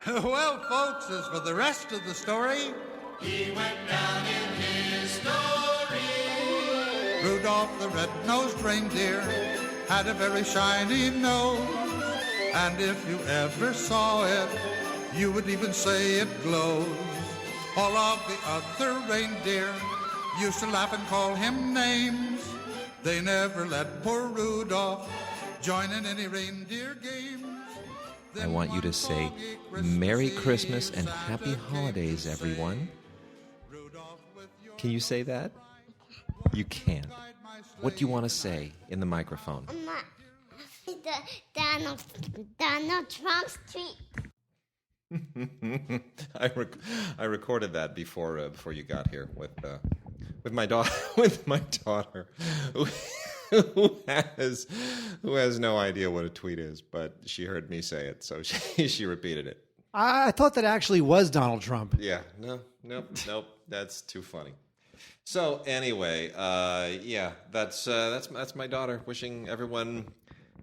Well, folks, as for the rest of the story, He went down in history. Rudolph the red-nosed reindeer had a very shiny nose, and if you ever saw it, you would even say it glows. All of the other reindeer used to laugh and call him names. They never let poor Rudolph join in any reindeer games. I want you to say Merry Christmas and Happy Holidays, everyone. Can you say that? You can't. What do you want to say in the microphone? Donald Trump's tweet. I recorded that before you got here with my daughter who has no idea what a tweet is, but she heard me say it, so she repeated it. I thought that actually was Donald Trump. Yeah, nope. That's too funny. So anyway, that's my daughter wishing everyone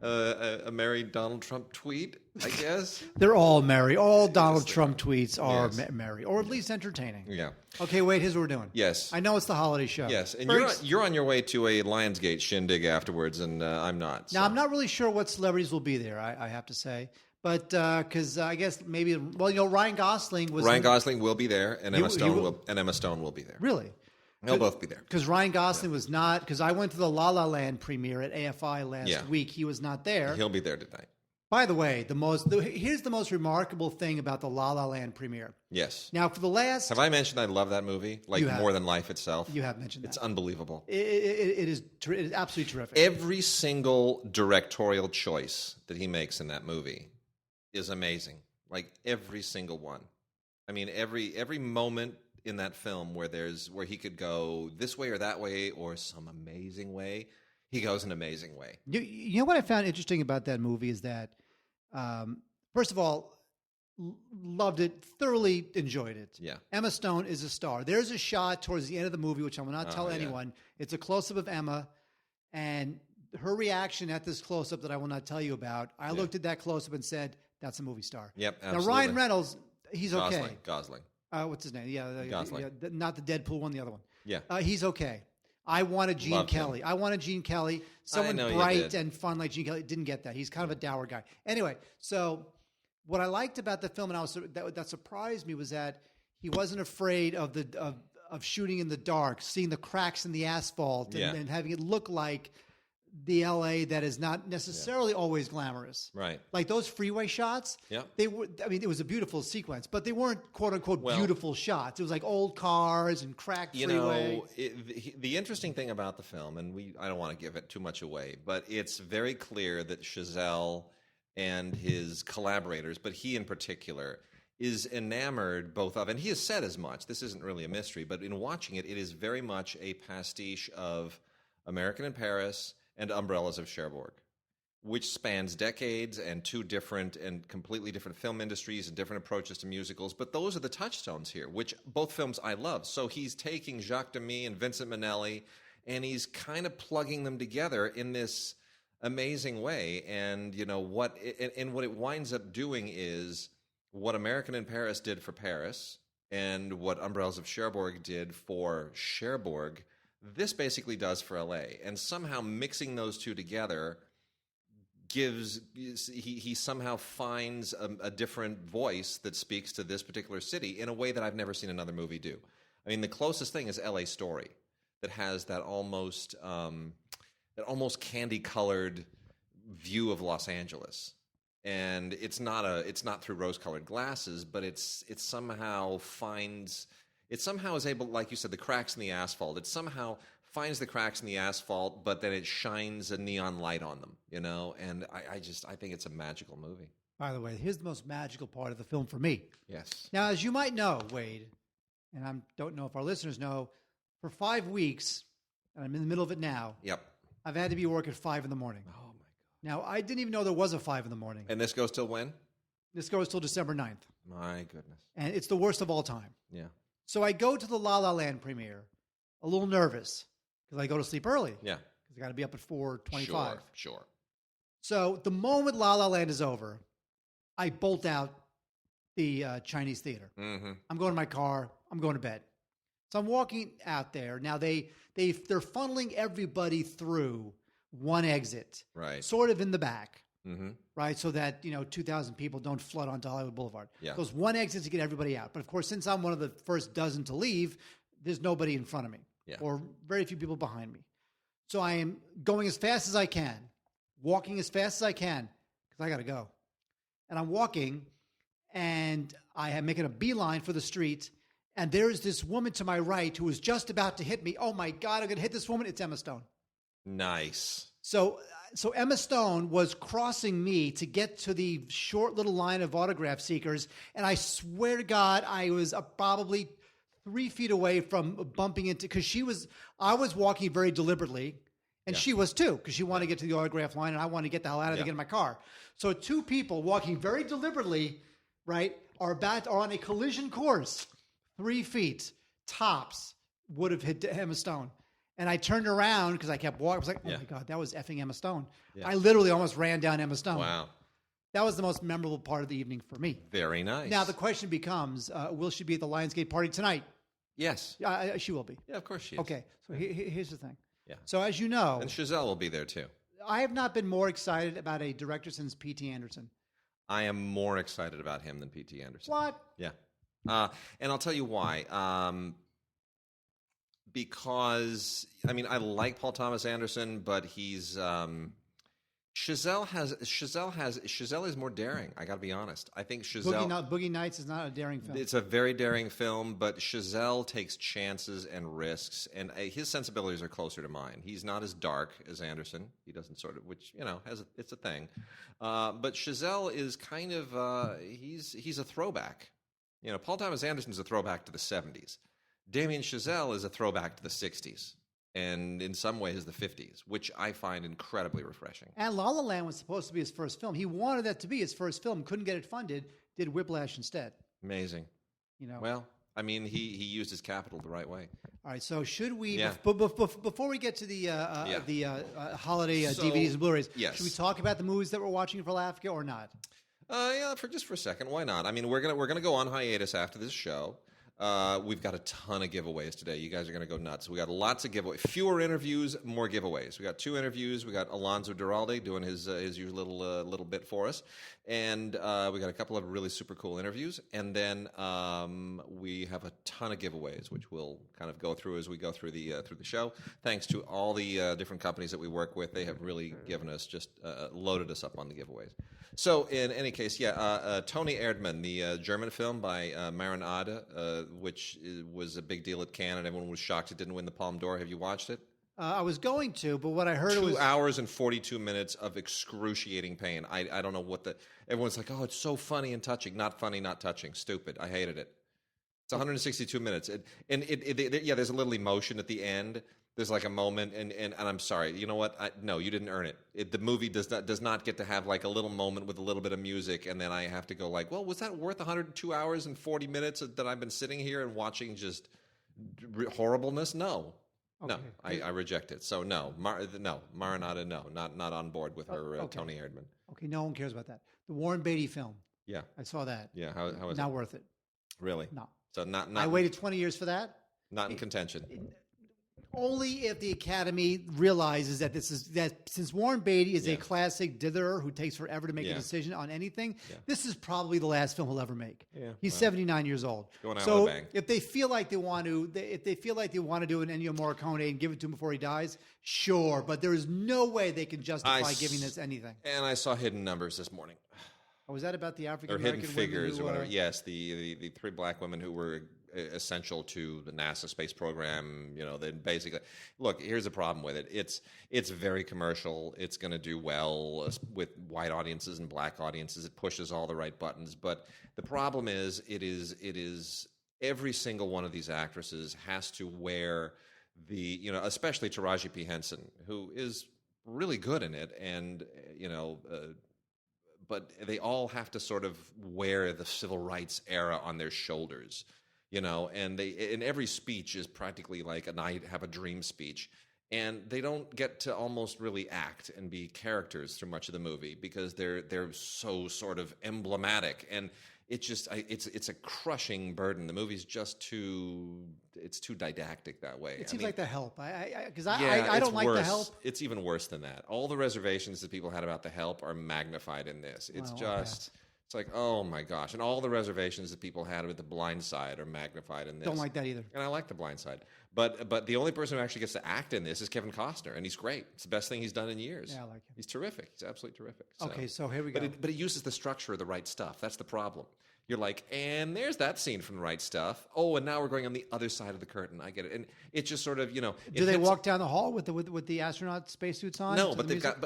a merry Donald Trump tweet, I guess. They're all merry. All Donald Trump tweets are merry, or at least entertaining. Yeah. Okay, wait. Here's what we're doing. Yes. I know it's the holiday show. Yes, and First, you're on your way to a Lionsgate shindig afterwards, and I'm not. So. Now I'm not really sure what celebrities will be there. I have to say, but because I guess maybe Ryan Gosling was. Ryan Gosling will be there, and Emma Stone will be there. Really. They'll both be there. Because Ryan Gosling was not. Because I went to the La La Land premiere at AFI last week. He was not there. He'll be there tonight. By the way, here's the most remarkable thing about the La La Land premiere. Yes. Now, for the last... Have I mentioned I love that movie? More than life itself? You have mentioned that. It's unbelievable. It is absolutely terrific. Every single directorial choice that he makes in that movie is amazing. Like, every single one. I mean, every moment in that film where he could go this way or that way or some amazing way, he goes an amazing way. You know what I found interesting about that movie is that, first of all, loved it, thoroughly enjoyed it. Yeah. Emma Stone is a star. There's a shot towards the end of the movie, which I will not tell anyone. It's a close-up of Emma, and her reaction at this close-up that I will not tell you about, I looked at that close-up and said, that's a movie star. Yep, absolutely. Now, Ryan Reynolds, he's okay. Gosling. What's his name? Gosling. Not the Deadpool one, the other one. Yeah. He's okay. I wanted Gene Kelly. I wanted Gene Kelly. Someone bright and fun like Gene Kelly. Didn't get that. He's kind of a dour guy. Anyway, so what I liked about the film, and that surprised me, was that he wasn't afraid of shooting in the dark, seeing the cracks in the asphalt, and having it look like the LA that is not necessarily always glamorous. Right. Like those freeway shots. Yeah. They were, I mean, it was a beautiful sequence, but they weren't quote unquote beautiful shots. It was like old cars and cracked freeway. The interesting thing about the film, and I don't want to give it too much away, but it's very clear that Chazelle and his collaborators, but he in particular, is enamored both of, and he has said as much, this isn't really a mystery, but in watching it, it is very much a pastiche of American in Paris and Umbrellas of Cherbourg, which spans decades and two different and completely different film industries and different approaches to musicals. But those are the touchstones here, which both films I love. So he's taking Jacques Demy and Vincent Minnelli, and he's kind of plugging them together in this amazing way. And what it winds up doing is what American in Paris did for Paris and what Umbrellas of Cherbourg did for Cherbourg, this basically does for LA. And somehow mixing those two together he somehow finds a different voice that speaks to this particular city in a way that I've never seen another movie do. I mean, the closest thing is LA Story, that has that almost candy-colored view of Los Angeles. And it's not through rose-colored glasses, but it somehow is able, like you said, the cracks in the asphalt. It somehow finds the cracks in the asphalt, but then it shines a neon light on them, And I think it's a magical movie. By the way, here's the most magical part of the film for me. Yes. Now, as you might know, Wade, and I don't know if our listeners know, for 5 weeks, and I'm in the middle of it now. Yep. I've had to be at work at 5 in the morning. Oh my God. Now, I didn't even know there was a 5 in the morning. And this goes till when? This goes till December 9th. My goodness. And it's the worst of all time. Yeah. So I go to the La La Land premiere, a little nervous, because I go to sleep early. Yeah. Because I got to be up at 4:25. Sure. So the moment La La Land is over, I bolt out the Chinese theater. Mm-hmm. I'm going to my car. I'm going to bed. So I'm walking out there. Now they're funneling everybody through one exit, right? Sort of in the back, mm-hmm. right? So that 2,000 people don't flood onto Hollywood Boulevard. Yeah. There's one exit to get everybody out. But of course, since I'm one of the first dozen to leave, there's nobody in front of me, or very few people behind me. So I am going as fast as I can, walking as fast as I can, because I got to go. And I'm walking, and I am making a beeline for the street, and there's this woman to my right who is just about to hit me. Oh, my God, I'm going to hit this woman. It's Emma Stone. Nice. So Emma Stone was crossing me to get to the short little line of autograph seekers, and I swear to God, I was probably 3 feet away from bumping into, because I was walking very deliberately, and she was too, because she wanted to get to the autograph line, and I wanted to get the hell out of there, get in my car. So two people walking very deliberately, right, are on a collision course. 3 feet tops would have hit Emma Stone. And I turned around because I kept walking. I was like, oh my God, that was effing Emma Stone. Yeah. I literally almost ran down Emma Stone. Wow. That was the most memorable part of the evening for me. Very nice. Now the question becomes, will she be at the Lionsgate party tonight? Yes. She will be. Yeah, of course she is. Okay, so here's the thing. Yeah. So as you know. And Chazelle will be there too. I have not been more excited about a director since P.T. Anderson. I am more excited about him than P.T. Anderson. What? Yeah. And I'll tell you why. Because, I mean, I like Paul Thomas Anderson, but he's Chazelle is more daring. I got to be honest. I think Chazelle Boogie Nights is not a daring film. It's a very daring film, but Chazelle takes chances and risks, and his sensibilities are closer to mine. He's not as dark as Anderson. He doesn't sort of, which it's a thing. But Chazelle is kind of he's a throwback. Paul Thomas Anderson's a throwback to the 70s. Damien Chazelle is a throwback to the 60s. And in some ways the 50s, which I find incredibly refreshing. And La La Land was supposed to be his first film. He wanted that to be his first film, couldn't get it funded, did Whiplash instead. Amazing. Well, I mean, he used his capital the right way. All right, so should we, before we get to the holiday DVDs and Blu-rays, should we talk about the movies that we're watching for Laughter or not? For a second, why not? I mean, we're gonna go on hiatus after this show. We've got a ton of giveaways today. You guys are going to go nuts. We got lots of giveaways. Fewer interviews, more giveaways. We got 2 interviews. We got Alonzo Duralde doing his usual little bit for us, and we got a couple of really super cool interviews. And then we have a ton of giveaways, which we'll kind of go through as we go through the show. Thanks to all the different companies that we work with, they have really given us loaded us up on the giveaways. So, in any case, Toni Erdmann, the German film by Maren Ade, which was a big deal at Cannes, and everyone was shocked it didn't win the Palme d'Or. Have you watched it? I was going to, but what I heard 2 hours and 42 minutes of excruciating pain. I don't know everyone's like, oh, it's so funny and touching. Not funny, not touching. Stupid. I hated it. It's 162 minutes. There's a little emotion at the end. There's like a moment, and I'm sorry. You know what? No, you didn't earn it. The movie does not get to have like a little moment with a little bit of music, and then I have to go like, well, was that worth 102 hours and 40 minutes that I've been sitting here and watching just horribleness? No. Okay. No, I reject it. So no, Maren Ade, no, not on board with her Toni Erdmann. Okay, no one cares about that. The Warren Beatty film. Yeah, I saw that. Yeah, how is not it? worth it? Really? No. So not. I waited 20 years for that. Not in contention. Only if the Academy realizes that since Warren Beatty is a classic ditherer who takes forever to make a decision on anything, this is probably the last film he'll ever make. Yeah, he's 79 years old. Going out so with a bang. If they feel like they want to do an Ennio Morricone and give it to him before he dies, sure. But there is no way they can justify giving this anything. And I saw Hidden Numbers this morning. Oh, was that about the African Or American Hidden Figures or whatever? Yes, the 3 black women who were essential to the NASA space program. They basically look. Here's the problem with it. It's very commercial. It's going to do well with white audiences and black audiences. It pushes all the right buttons. But the problem is, it is every single one of these actresses has to wear especially Taraji P. Henson, who is really good in it, and but they all have to sort of wear the civil rights era on their shoulders. And every speech is practically like an I have a dream speech. And they don't get to almost really act and be characters through much of the movie because they're so sort of emblematic. And it's a crushing burden. The movie's just too didactic that way. It seems like The Help. I it's don't like worse. The Help. It's even worse than that. All the reservations that people had about The Help are magnified in this. It's it's like, oh my gosh. And all the reservations that people had with The Blind Side are magnified in this. Don't like that either. And I like The Blind Side. But the only person who actually gets to act in this is Kevin Costner, and he's great. It's the best thing he's done in years. Yeah, I like him. He's terrific. He's absolutely terrific. Okay, so here we go. But it uses the structure of The Right Stuff. That's the problem. You're like, and there's that scene from The Right Stuff. Oh, and now we're going on the other side of the curtain. I get it. And it just sort of, Do they walk down the hall with the astronaut spacesuits on? No, but they've got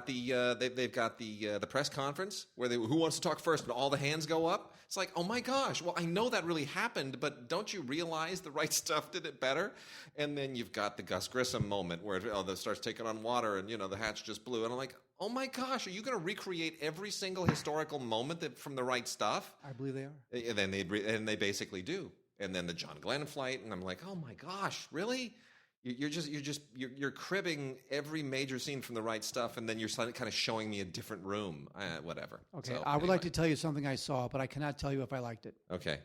the press conference where who wants to talk first, and all the hands go up. It's like, oh my gosh, well, I know that really happened, but don't you realize The Right Stuff did it better? And then you've got the Gus Grissom moment where it starts taking on water, and the hatch just blew, and I'm like, oh my gosh, are you going to recreate every single historical moment from The Right Stuff? I believe they are. And then they basically do. And then the John Glenn flight, and I'm like, oh my gosh, really? You're cribbing every major scene from The Right Stuff, and then you're kind of showing me a different room. Whatever. Okay, I would like to tell you something I saw, but I cannot tell you if I liked it. Okay.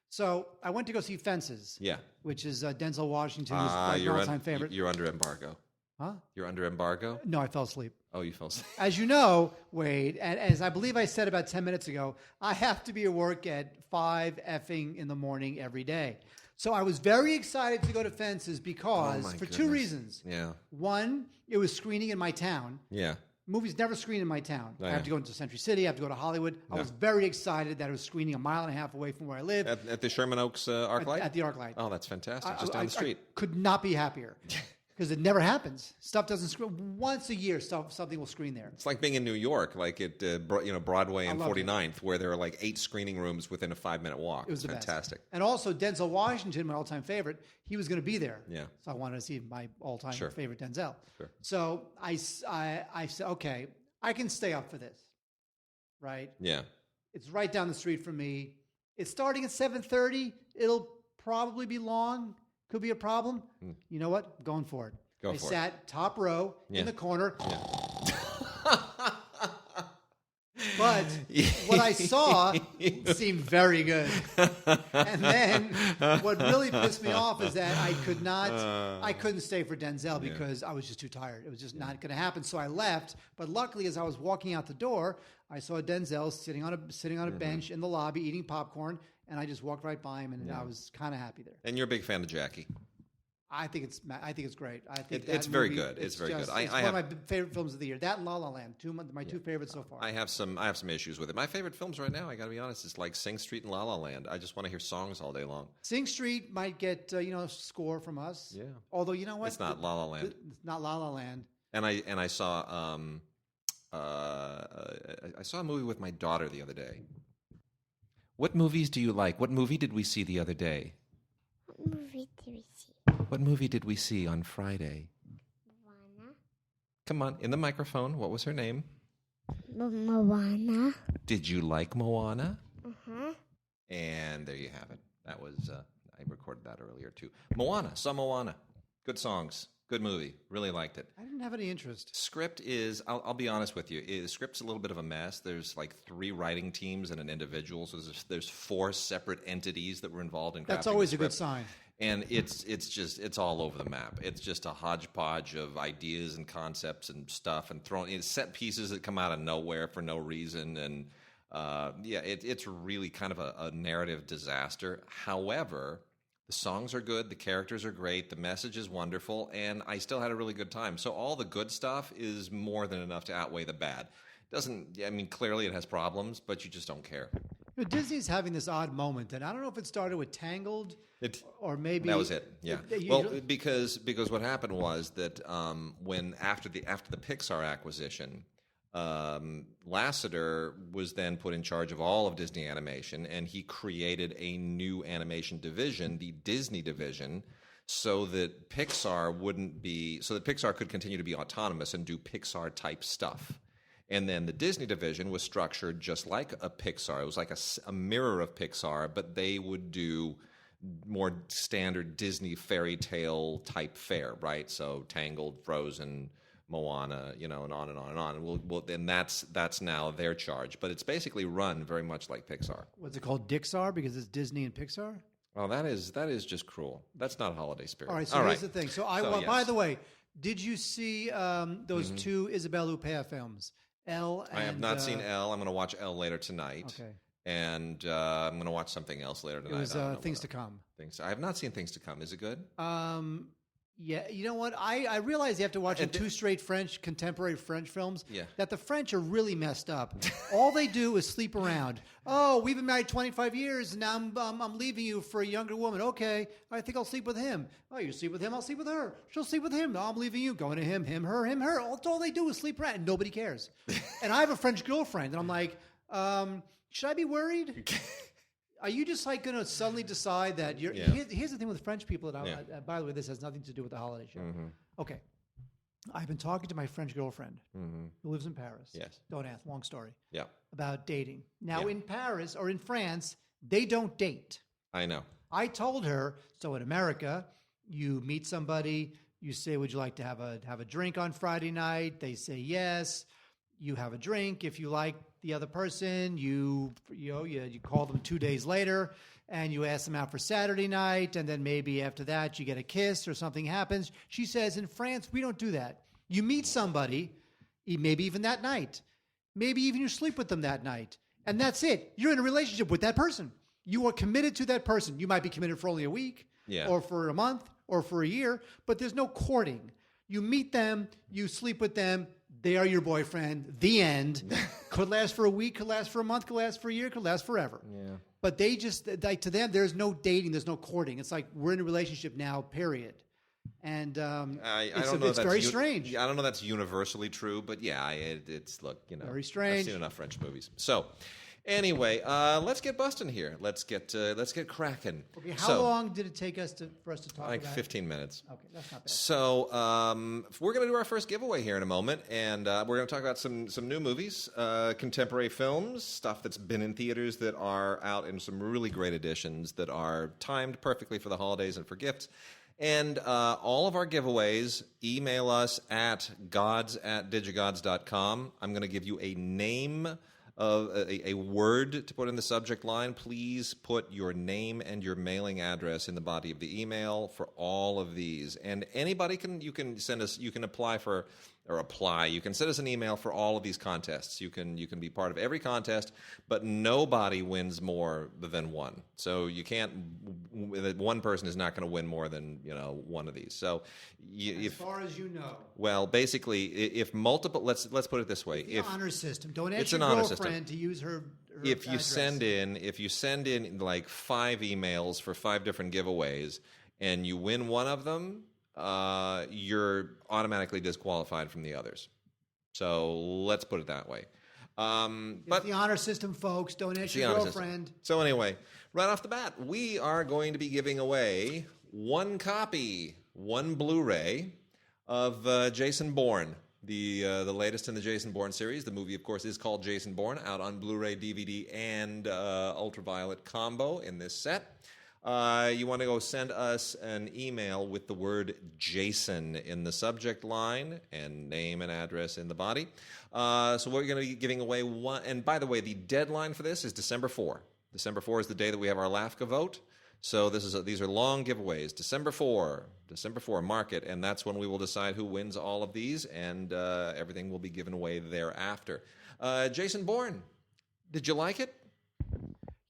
So I went to go see Fences. Yeah. Which is Denzel Washington's my all-time favorite. You're under embargo. Huh? You're under embargo? No, I fell asleep. Oh, you fell asleep. As you know, Wade, and as I believe I said about 10 minutes ago, I have to be at work at 5 effing in the morning every day. So I was very excited to go to Fences because for two reasons. Yeah. One, it was screening in my town. Yeah. Movies never screen in my town. Oh, I have to go into Century City. I have to go to Hollywood. I was very excited that it was screening a mile and a half away from where I live. At the Sherman Oaks ArcLight? At the ArcLight. Oh, that's fantastic. Just down the street. I could not be happier. Because it never happens. Stuff doesn't screen. Once a year, something will screen there. It's like being in New York, like at Broadway and 49th, where there are like 8 screening rooms within a 5-minute walk. It was fantastic. Best. And also Denzel Washington, my all-time favorite, he was going to be there. Yeah. So I wanted to see my all-time favorite Denzel. Sure. So I said, okay, I can stay up for this, right? Yeah. It's right down the street from me. It's starting at 7:30. It'll probably be long. Could be a problem. You know what? I'm going for it. I sat top row in the corner. Yeah. But what I saw seemed very good. And then what really pissed me off is that I couldn't stay for Denzel because I was just too tired. It was just not going to happen. So I left. But luckily, as I was walking out the door, I saw Denzel sitting on a bench in the lobby eating popcorn. And I just walked right by him, and I was kind of happy there. And you're a big fan of Jackie. I think it's great. I think it's very good. It's very good. It's one of my favorite films of the year. That and La La Land, my two favorites so far. I have some issues with it. My favorite films right now, I got to be honest, is like Sing Street and La La Land. I just want to hear songs all day long. Sing Street might get a score from us. Yeah. Although you know what, it's not La La Land. It's not La La Land. And I saw I saw a movie with my daughter the other day. What movies do you like? What movie did we see the other day? What movie did we see? What movie did we see on Friday? Moana. Come on, in the microphone. What was her name? Moana. Did you like Moana? Uh-huh. And there you have it. That was, I recorded that earlier too. Moana, saw Moana. Good songs. Good movie. Really liked it. I didn't have any interest. Script is, I'll be honest with you, the script's a little bit of a mess. There's like 3 writing teams and an individual. So there's 4 separate entities that were involved in crafting That's always a good sign. And it's all over the map. It's just a hodgepodge of ideas and concepts and stuff and set pieces that come out of nowhere for no reason. And it's really kind of a narrative disaster. However, the songs are good, the characters are great, the message is wonderful, and I still had a really good time. So all the good stuff is more than enough to outweigh the bad. Clearly it has problems, but you just don't care. Disney's having this odd moment, and I don't know if it started with Tangled or maybe... That was it, yeah. Because what happened was that when after the Pixar acquisition, Lasseter was then put in charge of all of Disney Animation, and he created a new animation division, the Disney division, so that Pixar could continue to be autonomous and do Pixar type stuff. And then the Disney division was structured just like a Pixar. It was like a mirror of Pixar, but they would do more standard Disney fairy tale type fare, right? So Tangled, Frozen, Moana, and on and on and on. And and that's now their charge. But it's basically run very much like Pixar. What's it called? Dixar, because it's Disney and Pixar? Oh, that is just cruel. That's not holiday spirit. All right, so here's the thing. So by the way, did you see those two Isabelle Huppert films? Elle and... I have not seen Elle. I'm going to watch Elle later tonight. Okay. And I'm going to watch something else later tonight. It was Things to Come. I have not seen Things to Come. Is it good? Yeah, you know what? I realize you have to watch two straight contemporary French films. Yeah. That the French are really messed up. All they do is sleep around. Oh, we've been married 25 years, and now I'm leaving you for a younger woman. Okay, I think I'll sleep with him. Oh, you sleep with him, I'll sleep with her. She'll sleep with him. No, I'm leaving you. Going to him, her. All they do is sleep around, and nobody cares. And I have a French girlfriend, and I'm like, should I be worried? Are you just like going to suddenly decide that you're... Yeah. Here's the thing with French people. By the way, this has nothing to do with the holiday show. Mm-hmm. Okay. I've been talking to my French girlfriend who lives in Paris. Yes. Don't ask. Long story. Yeah. About dating. Now, in Paris or in France, they don't date. I know. I told her, so in America, you meet somebody, you say, would you like to have a drink on Friday night? They say yes. You have a drink. If you like the other person, you call them 2 days later and you ask them out for Saturday night, and then maybe after that you get a kiss or something happens. She says, in France, we don't do that. You meet somebody, maybe even that night. Maybe even you sleep with them that night. And that's it. You're in a relationship with that person. You are committed to that person. You might be committed for only a week or for a month or for a year, but there's no courting. You meet them, you sleep with them, they are your boyfriend. The end. Could last for a week, could last for a month, could last for a year, could last forever. Yeah. But they just, like, to them, there's no dating, there's no courting. It's like, we're in a relationship now, period. And it's very strange. I don't know that's universally true, but yeah, it's very strange. I've seen enough French movies. So, anyway, let's get busting here. Let's get cracking. Okay, how long did it take us for us to talk like about 15 minutes. Okay, that's not bad. So we're going to do our first giveaway here in a moment, and we're going to talk about some new movies, contemporary films, stuff that's been in theaters that are out in some really great editions that are timed perfectly for the holidays and for gifts. And all of our giveaways, email us at gods@digigods.com. I'm going to give you a name of a word to put in the subject line. Please put your name and your mailing address in the body of the email for all of these. And anybody you can send us, you can apply. You can send us an email for all of these contests. You can be part of every contest, but nobody wins more than one. So you can't. One person is not going to win more than one of these. So as far as you know. Well, basically, if multiple, let's put it this way: it's an honor system. Don't ask it's your an honor girlfriend system. to use her. If you address. send in like 5 emails for 5 different giveaways, and you win one of them, you're automatically disqualified from the others. So let's put it that way. But the honor system, folks. Don't ask your girlfriend. System. So anyway, right off the bat, we are going to be giving away 1 copy, 1 Blu-ray of Jason Bourne, the latest in the Jason Bourne series. The movie, of course, is called Jason Bourne, out on Blu-ray, DVD, and ultraviolet combo in this set. You want to go send us an email with the word Jason in the subject line and name and address in the body. So we're going to be giving away one. And by the way, the deadline for this is December 4. December 4 is the day that we have our LAFCA vote. So these are long giveaways. December 4, mark it, and that's when we will decide who wins all of these, and everything will be given away thereafter. Jason Bourne, did you like it?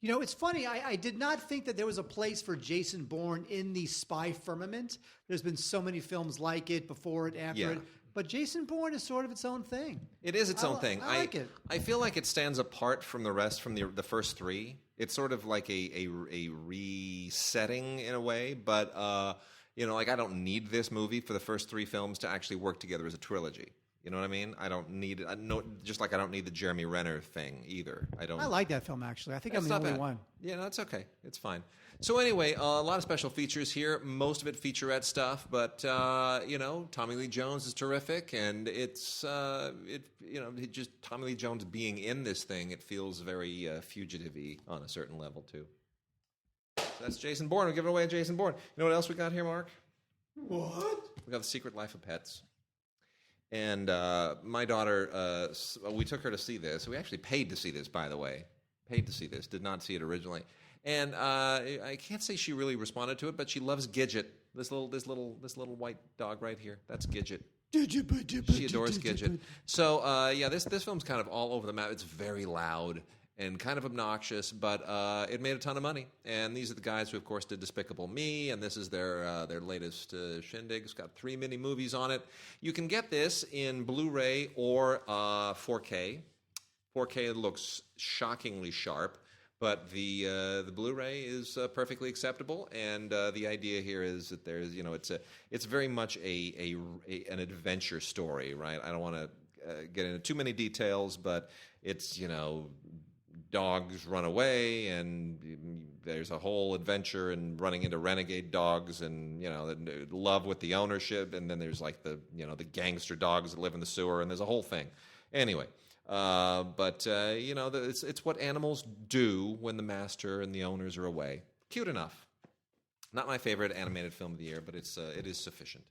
It's funny. I did not think that there was a place for Jason Bourne in the spy firmament. There's been so many films like it, before it, after it. But Jason Bourne is sort of its own thing. It is its own thing. I like it. I feel like it stands apart from the rest, from the first 3. It's sort of like a resetting in a way. But, I don't need this movie for the first 3 films to actually work together as a trilogy. You know what I mean? I don't need it. Just like I don't need the Jeremy Renner thing either. I like that film, actually. I think I'm the only one. Yeah, no, it's okay. It's fine. So anyway, a lot of special features here. Most of it featurette stuff, but Tommy Lee Jones is terrific, and it's just Tommy Lee Jones being in this thing. It feels very fugitive-y on a certain level too. So that's Jason Bourne. We're giving away a Jason Bourne. You know what else we got here, Mark? What? We got The Secret Life of Pets. And my daughter, we took her to see this. We actually paid to see this, by the way. Paid to see this. Did not see it originally. And I can't say she really responded to it, but she loves Gidget. This little white dog right here. That's Gidget. She adores Gidget. So this film's kind of all over the map. It's very loud and kind of obnoxious, but it made a ton of money. And these are the guys who, of course, did Despicable Me, and this is their latest shindig. It's got 3 mini movies on it. You can get this in Blu-ray or 4K. 4K looks shockingly sharp, but the Blu-ray is perfectly acceptable. And the idea here is that there's, it's very much an adventure story, right? I don't want to get into too many details, but it's dogs run away, and there's a whole adventure and running into renegade dogs, and love with the ownership, and then there's like the gangster dogs that live in the sewer, and there's a whole thing. Anyway, it's what animals do when the master and the owners are away. Cute enough. Not my favorite animated film of the year, but it is sufficient.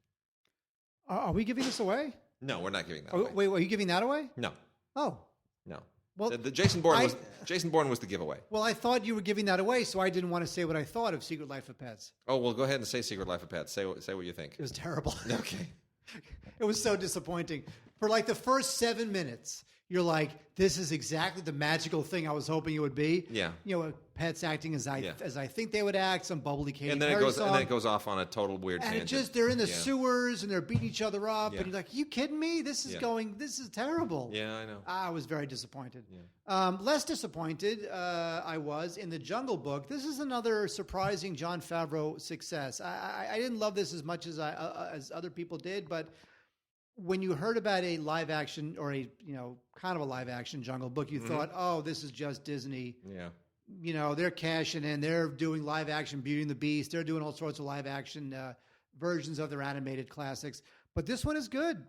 Are we giving this away? No, we're not giving that away. Wait, are you giving that away? No. Oh. No. Well, the Jason Bourne was the giveaway. Well, I thought you were giving that away, so I didn't want to say what I thought of Secret Life of Pets. Oh, well, go ahead and say Secret Life of Pets. Say what you think. It was terrible. Okay. It was so disappointing. For like the first 7 minutes, you're like, this is exactly the magical thing I was hoping it would be. Yeah. Pets acting as I think they would act, some bubbly Katy and then Perry and then it goes off on a total weird tangent. They're in the sewers and they're beating each other up, and you're like, you kidding me? This is terrible. Yeah, I know. I was very disappointed. Yeah. Less disappointed I was in The Jungle Book. This is another surprising Jon Favreau success. I didn't love this as much as as other people did, but when you heard about a live action or a kind of a live action Jungle Book, you thought, oh, this is just Disney. Yeah. They're cashing in. They're doing live action Beauty and the Beast. They're doing all sorts of live action versions of their animated classics. But this one is good.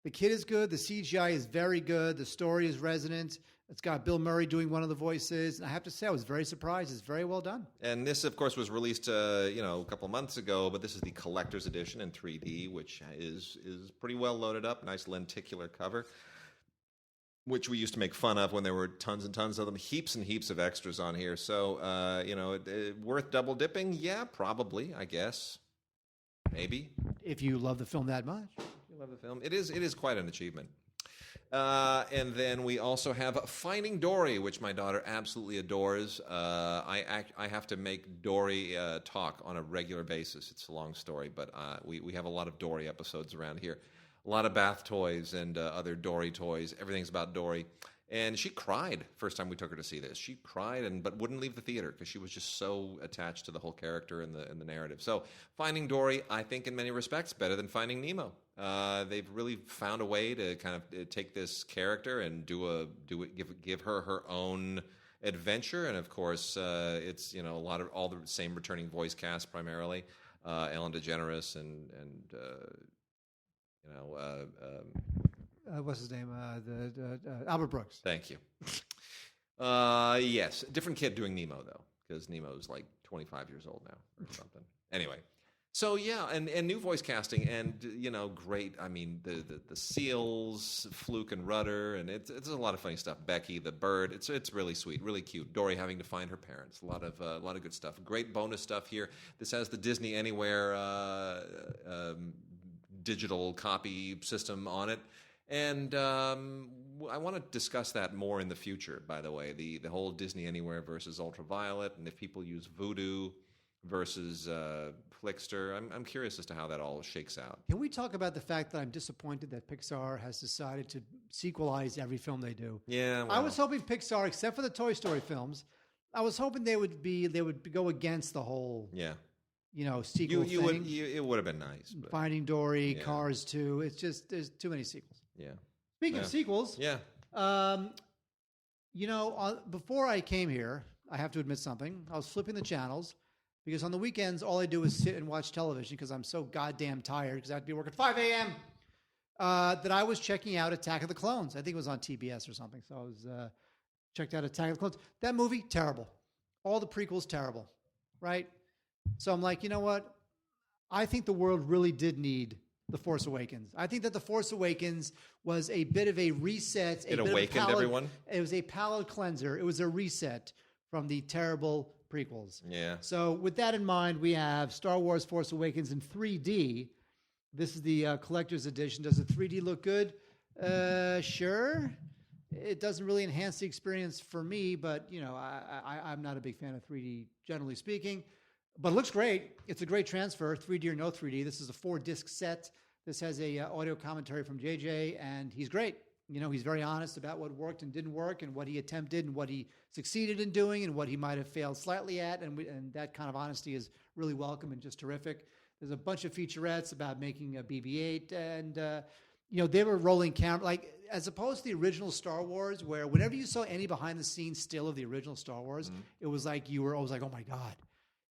The kid is good. The CGI is very good. The story is resonant. It's got Bill Murray doing one of the voices. And I have to say, I was very surprised. It's very well done. And this, of course, was released a couple of months ago, but this is the collector's edition in 3D, which is pretty well loaded up. Nice lenticular cover, which we used to make fun of when there were tons and tons of them. Heaps and heaps of extras on here. So, worth double dipping? Yeah, probably, I guess. Maybe. If you love the film that much. If you love the film. It is quite an achievement. And then we also have Finding Dory, which my daughter absolutely adores. I have to make Dory talk on a regular basis. It's a long story, but we have a lot of Dory episodes around here. A lot of bath toys and other Dory toys. Everything's about Dory. And she cried first time we took her to see this. She cried but wouldn't leave the theater because she was just so attached to the whole character and the narrative. So Finding Dory, I think in many respects, better than Finding Nemo. They've really found a way to kind of take this character and give her own adventure. And of course, it's all the same returning voice cast primarily. Ellen DeGeneres and what's his name? Albert Brooks. Thank you. Yes, different kid doing Nemo though, because Nemo's like 25 years old now or something. Anyway, so yeah, and new voice casting and great. I mean the seals, Fluke and Rudder, and it's a lot of funny stuff. Becky the bird. It's really sweet, really cute. Dory having to find her parents. A lot of good stuff. Great bonus stuff here. This has the Disney Anywhere digital copy system on it. And I want to discuss that more in the future, by the way, the whole Disney Anywhere versus Ultraviolet, and if people use Vudu versus Flickster. I'm curious as to how that all shakes out. Can we talk about the fact that I'm disappointed that Pixar has decided to sequelize every film they do? Yeah, well. I was hoping Pixar, except for the Toy Story films, I was hoping they would go against the whole sequel thing. It would have been nice. But. Finding Dory, Cars 2. It's just there's too many sequels. Yeah. Speaking of sequels, before I came here, I have to admit something. I was flipping the channels because on the weekends all I do is sit and watch television because I'm so goddamn tired because I have to be working at 5 a.m. That I was checking out Attack of the Clones. I think it was on TBS or something. So I was checked out Attack of the Clones. That movie, terrible. All the prequels, terrible. Right? So I'm like, you know what? I think the world really did need The Force Awakens. I think that The Force Awakens was a bit of a reset. It awakened everyone? It was a palate cleanser. It was a reset from the terrible prequels. Yeah. So with that in mind, we have Star Wars Force Awakens in 3D. This is the collector's edition. Does the 3D look good? Sure. It doesn't really enhance the experience for me, but I'm not a big fan of 3D, generally speaking. But it looks great. It's a great transfer, 3D or no 3D. This is a 4-disc set. This has a audio commentary from JJ, and he's great. He's very honest about what worked and didn't work, and what he attempted, and what he succeeded in doing, and what he might have failed slightly at. And that kind of honesty is really welcome and just terrific. There's a bunch of featurettes about making a BB-8, and they were rolling camera, as opposed to the original Star Wars, where whenever you saw any behind-the-scenes still of the original Star Wars, it was like you were always like, oh my God.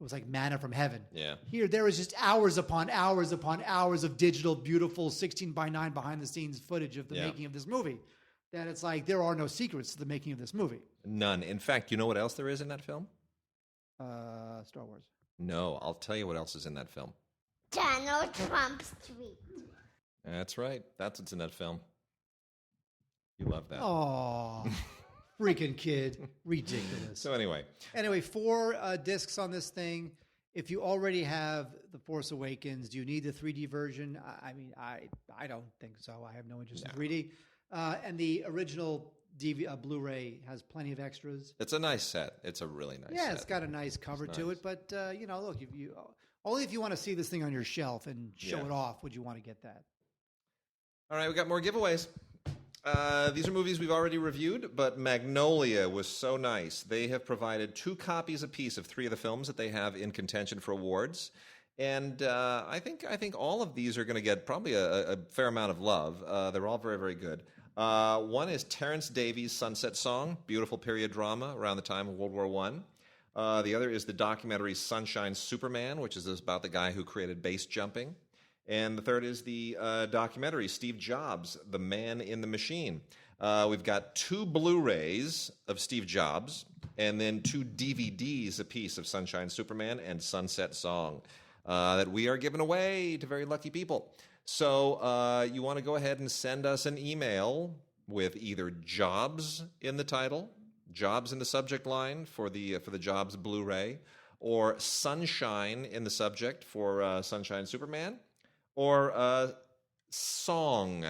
It was like manna from heaven. Yeah. Here, there was just hours upon hours upon hours of digital, beautiful 16:9 behind-the-scenes footage of the making of this movie. That it's like there are no secrets to the making of this movie. None. In fact, you know what else there is in that film? Star Wars. No, I'll tell you what else is in that film. Donald Trump's tweet. That's right. That's what's in that film. You love that. Oh, freaking kid. Ridiculous. So anyway, 4 discs on this thing. If you already have The Force Awakens, do you need the 3D version? I mean, I don't think so. I have no interest in 3D. And the original Blu-ray has plenty of extras. it's a nice set. It's a really nice set. Yeah, it's got a nice cover to it. But, look, only if you want to see this thing on your shelf and show it off would you want to get that. All right, we got more giveaways. These are movies we've already reviewed, but Magnolia was so nice. They have provided 2 copies apiece of 3 of the films that they have in contention for awards. And I think all of these are going to get probably a fair amount of love. They're all very, very good. One is Terrence Davies' Sunset Song, beautiful period drama around the time of World War I. The other is the documentary Sunshine Superman, which is about the guy who created base jumping. And the third is the documentary Steve Jobs, The Man in the Machine. We've got 2 Blu-rays of Steve Jobs, and then 2 DVDs apiece of Sunshine Superman and Sunset Song that we are giving away to very lucky people. So you want to go ahead and send us an email with either Jobs in the title, Jobs in the subject line for the Jobs Blu-ray, or Sunshine in the subject for Sunshine Superman, or Song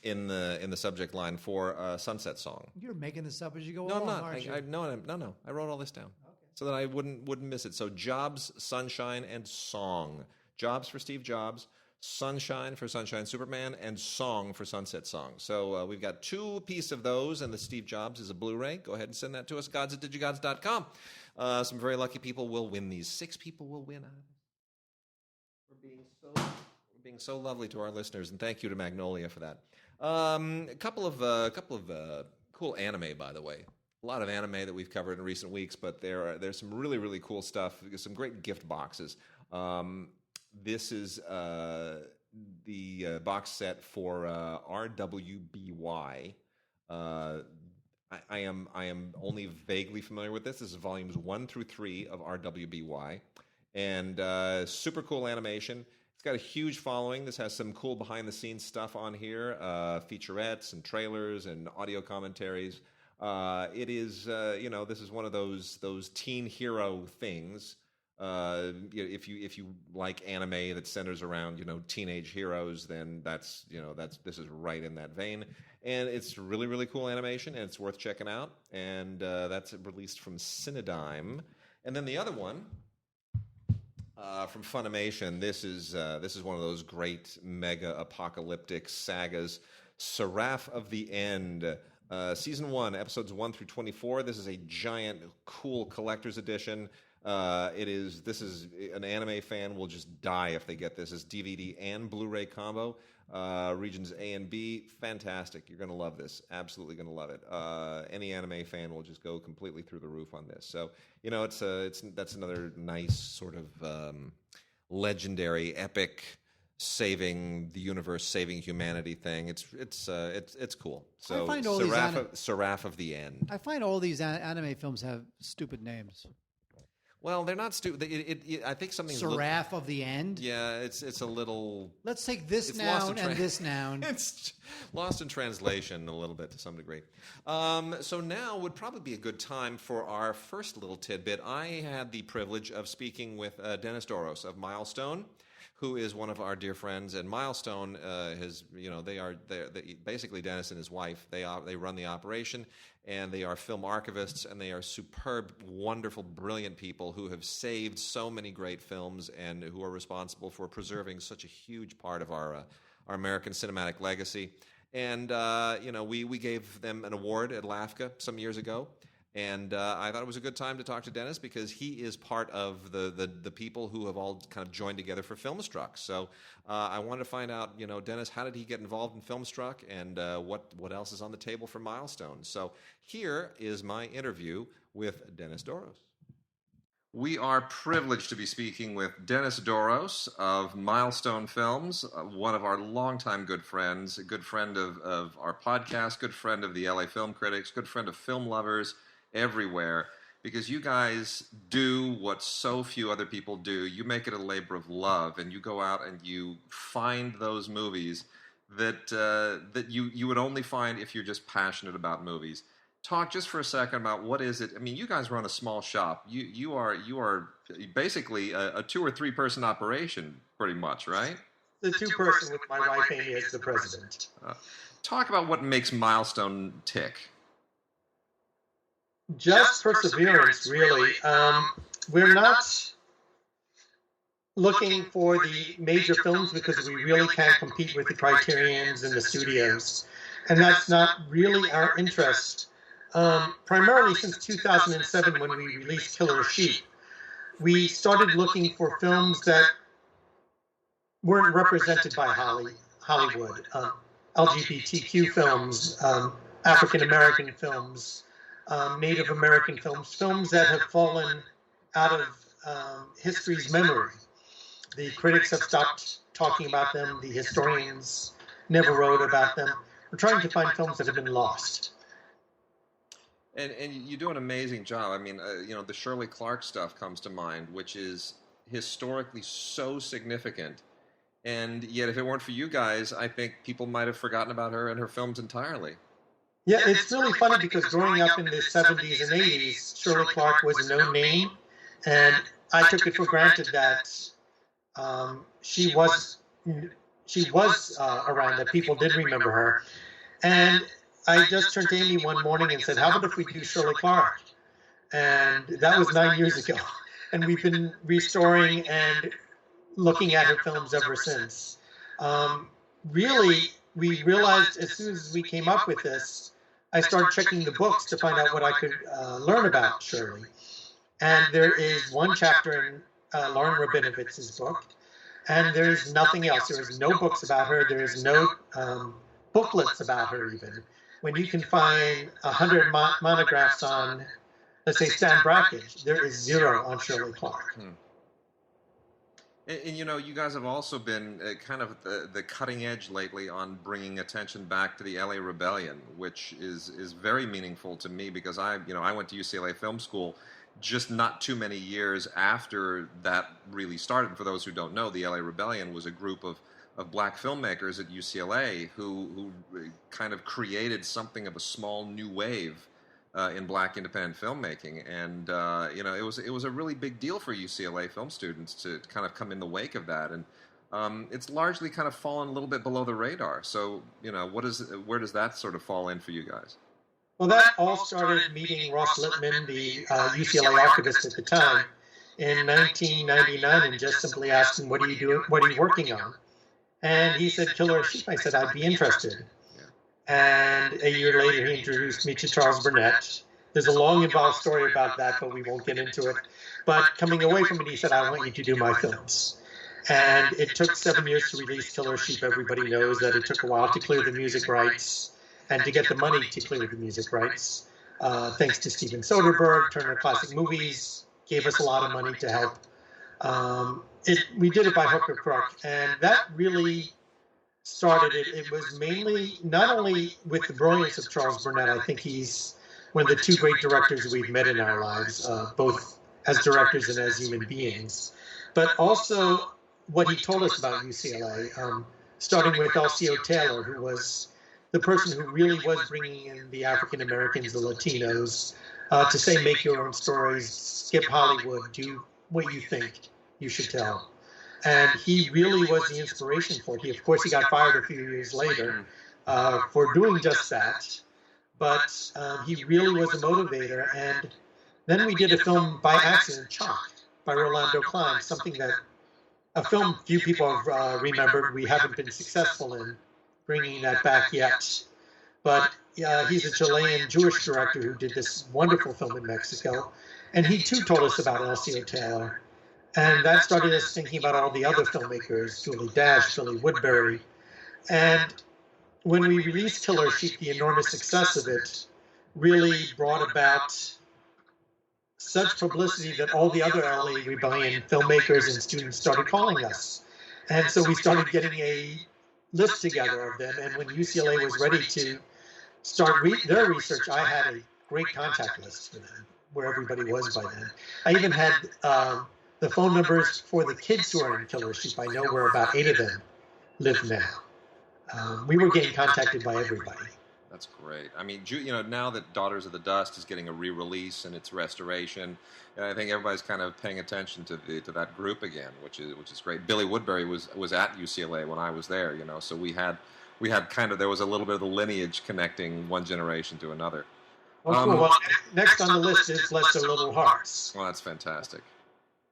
in the subject line for Sunset Song. You're making this up as you go No, along, I'm not. aren't you? No. I wrote all this down so that I wouldn't miss it. So Jobs, Sunshine, and Song. Jobs for Steve Jobs, Sunshine for Sunshine Superman, and Song for Sunset Song. So we've got 2 pieces of those, and the Steve Jobs is a Blu-ray. Go ahead and send that to us, gods@digigods.com. Some very lucky people will win these. 6 people will win out of it. We're being so lovely to our listeners, and thank you to Magnolia for that. A couple of cool anime, by the way. A lot of anime that we've covered in recent weeks, but there's some really, really cool stuff. Some great gift boxes. This is the box set for RWBY. I am only vaguely familiar with this. This is volumes 1 through 3 of RWBY, and super cool animation. It's got a huge following. This has some cool behind-the-scenes stuff on here, featurettes and trailers and audio commentaries. It is, this is one of those teen hero things. If you like anime that centers around teenage heroes, then this is right in that vein, and it's really, really cool animation, and it's worth checking out. And that's released from Cinedigm. And then the other one from Funimation. This is one of those great mega apocalyptic sagas, Seraph of the End. Season 1, episodes 1 through 24. This is a giant, cool collector's edition. This is an anime fan will just die if they get this. It's DVD and Blu-ray combo. Regions A and B, fantastic. You're going to love this. Absolutely going to love it. Any anime fan will just go completely through the roof on this. So, that's another nice sort of legendary, epic, saving the universe, saving humanity thing. It's cool. So, I find all Seraph of the End. I find all these anime films have stupid names. Well, they're not stupid. I think something's Seraph of the end. Yeah, it's a little. Let's take this noun and this noun. It's lost in translation a little bit to some degree. So now would probably be a good time for our first little tidbit. I had the privilege of speaking with Dennis Doros of Milestone, who is one of our dear friends. And Milestone basically Dennis and his wife. They run the operation. And they are film archivists, and they are superb, wonderful, brilliant people who have saved so many great films and who are responsible for preserving such a huge part of our American cinematic legacy. And, we gave them an award at LAFCA some years ago. And I thought it was a good time to talk to Dennis because he is part of the people who have all kind of joined together for FilmStruck. So I wanted to find out, Dennis, how did he get involved in FilmStruck and what else is on the table for Milestone? So here is my interview with Dennis Doros. We are privileged to be speaking with Dennis Doros of Milestone Films, one of our longtime good friends, a good friend of our podcast, good friend of the LA Film Critics, good friend of film lovers everywhere, because you guys do what so few other people do. You make it a labor of love, and you go out and you find those movies that you would only find if you're just passionate about movies. Talk just for a second about what is it. I mean, you guys run a small shop. You are basically a 2 or 3 person operation, pretty much, right? The 2-person with my wife Amy as the president. Talk about what makes Milestone tick. Just perseverance, really. We're not looking for the major films because we really can't compete with the Criterions and the studios. And that's not really our interest. Primarily since 2007 when we released Killer Sheep, we started looking for films that weren't represented by Hollywood. LGBTQ films, African American films, Native American films that have fallen out of history's memory. The critics have stopped talking about them. The historians never wrote about them. We're trying to find films that have been lost. And you do an amazing job. I mean, the Shirley Clarke stuff comes to mind, which is historically so significant. And yet, if it weren't for you guys, I think people might have forgotten about her and her films entirely. Yeah, it's really funny because growing up in the 70s and 80s, Shirley Clarke was a known name, and I took it for granted that she was around, that people did remember her. And I just turned to Amy one morning and said, how about if we do Shirley Clarke? And that was 9 years ago. And we've been restoring and looking at her films ever since. Really, we realized as soon as we came up with this, I started checking the books to find out what I could learn about Shirley. And there is one chapter in Lauren Rabinowitz's book, and there's nothing else. There is no books about her. There is no booklets about her even. When you can find 100 monographs on, let's say, Stan Brakhage, there is 0 on Shirley Clarke. And you guys have also been kind of the cutting edge lately on bringing attention back to the LA Rebellion, which is very meaningful to me because I went to UCLA Film School just not too many years after that really started. And for those who don't know, the LA Rebellion was a group of black filmmakers at UCLA who kind of created something of a small new wave in black independent filmmaking, and it was a really big deal for UCLA film students to kind of come in the wake of that, and it's largely kind of fallen a little bit below the radar. So where does that sort of fall in for you guys? Well, that all started meeting Ross Lippman, the UCLA archivist at the time, in 1999, and just simply asked him, "What are you doing? What are you working on?" And he said, "Killer Sheep." I said, "I'd be interested." And a year later, he introduced me to Charles Burnett. There's a long, involved story about that, but we won't get into it. But coming away from it, he said, "I want you to do my films." And it took 7 years to release Killer Sheep. Everybody knows that it took a while to clear the music rights and to get the money to clear the music rights. Thanks to Steven Soderbergh, Turner Classic Movies gave us a lot of money to help. We did it by hook or crook, and that really started it. It was mainly not only with the brilliance of Charles Burnett. I think he's one of the two great directors we've met in our lives, both as directors and as human beings, but also what he told us about UCLA, starting with Alceo Taylor, who was the person who really was bringing in the African Americans, the Latinos, to say, make your own stories, skip Hollywood, do what you think you should tell. And he really was the inspiration for it. Of course, he got fired a few years later for doing just that. But he really was a motivator. And then we did a film by accident, Chalk, by Rolando Klein, something that a film few people have remembered. We haven't been successful in bringing that back yet. But he's a Chilean Jewish director who did this wonderful film in Mexico. And he, too, told us about Alceo Taylor. And that started us thinking about all the other filmmakers, Julie Dash, Billy Woodbury. And when we released Killer Sheep, the enormous success of it really brought about such publicity that all the other LA Rebellion filmmakers and students started calling us. And so we started getting a list together of them. And when UCLA was ready to start their research, I had a great contact list for them, where everybody was by then. I even had the phone numbers for the kids who are in Killer Sheep. I know where about 8 of them live now. We were getting contacted by everybody. That's great. I mean, now that Daughters of the Dust is getting a re-release and its restoration, I think everybody's kind of paying attention to that group again, which is great. Billy Woodbury was at UCLA when I was there, so we had kind of, there was a little bit of the lineage connecting one generation to another. Well, cool. Well, next on the list is Bless Their Little Hearts. Well, that's fantastic.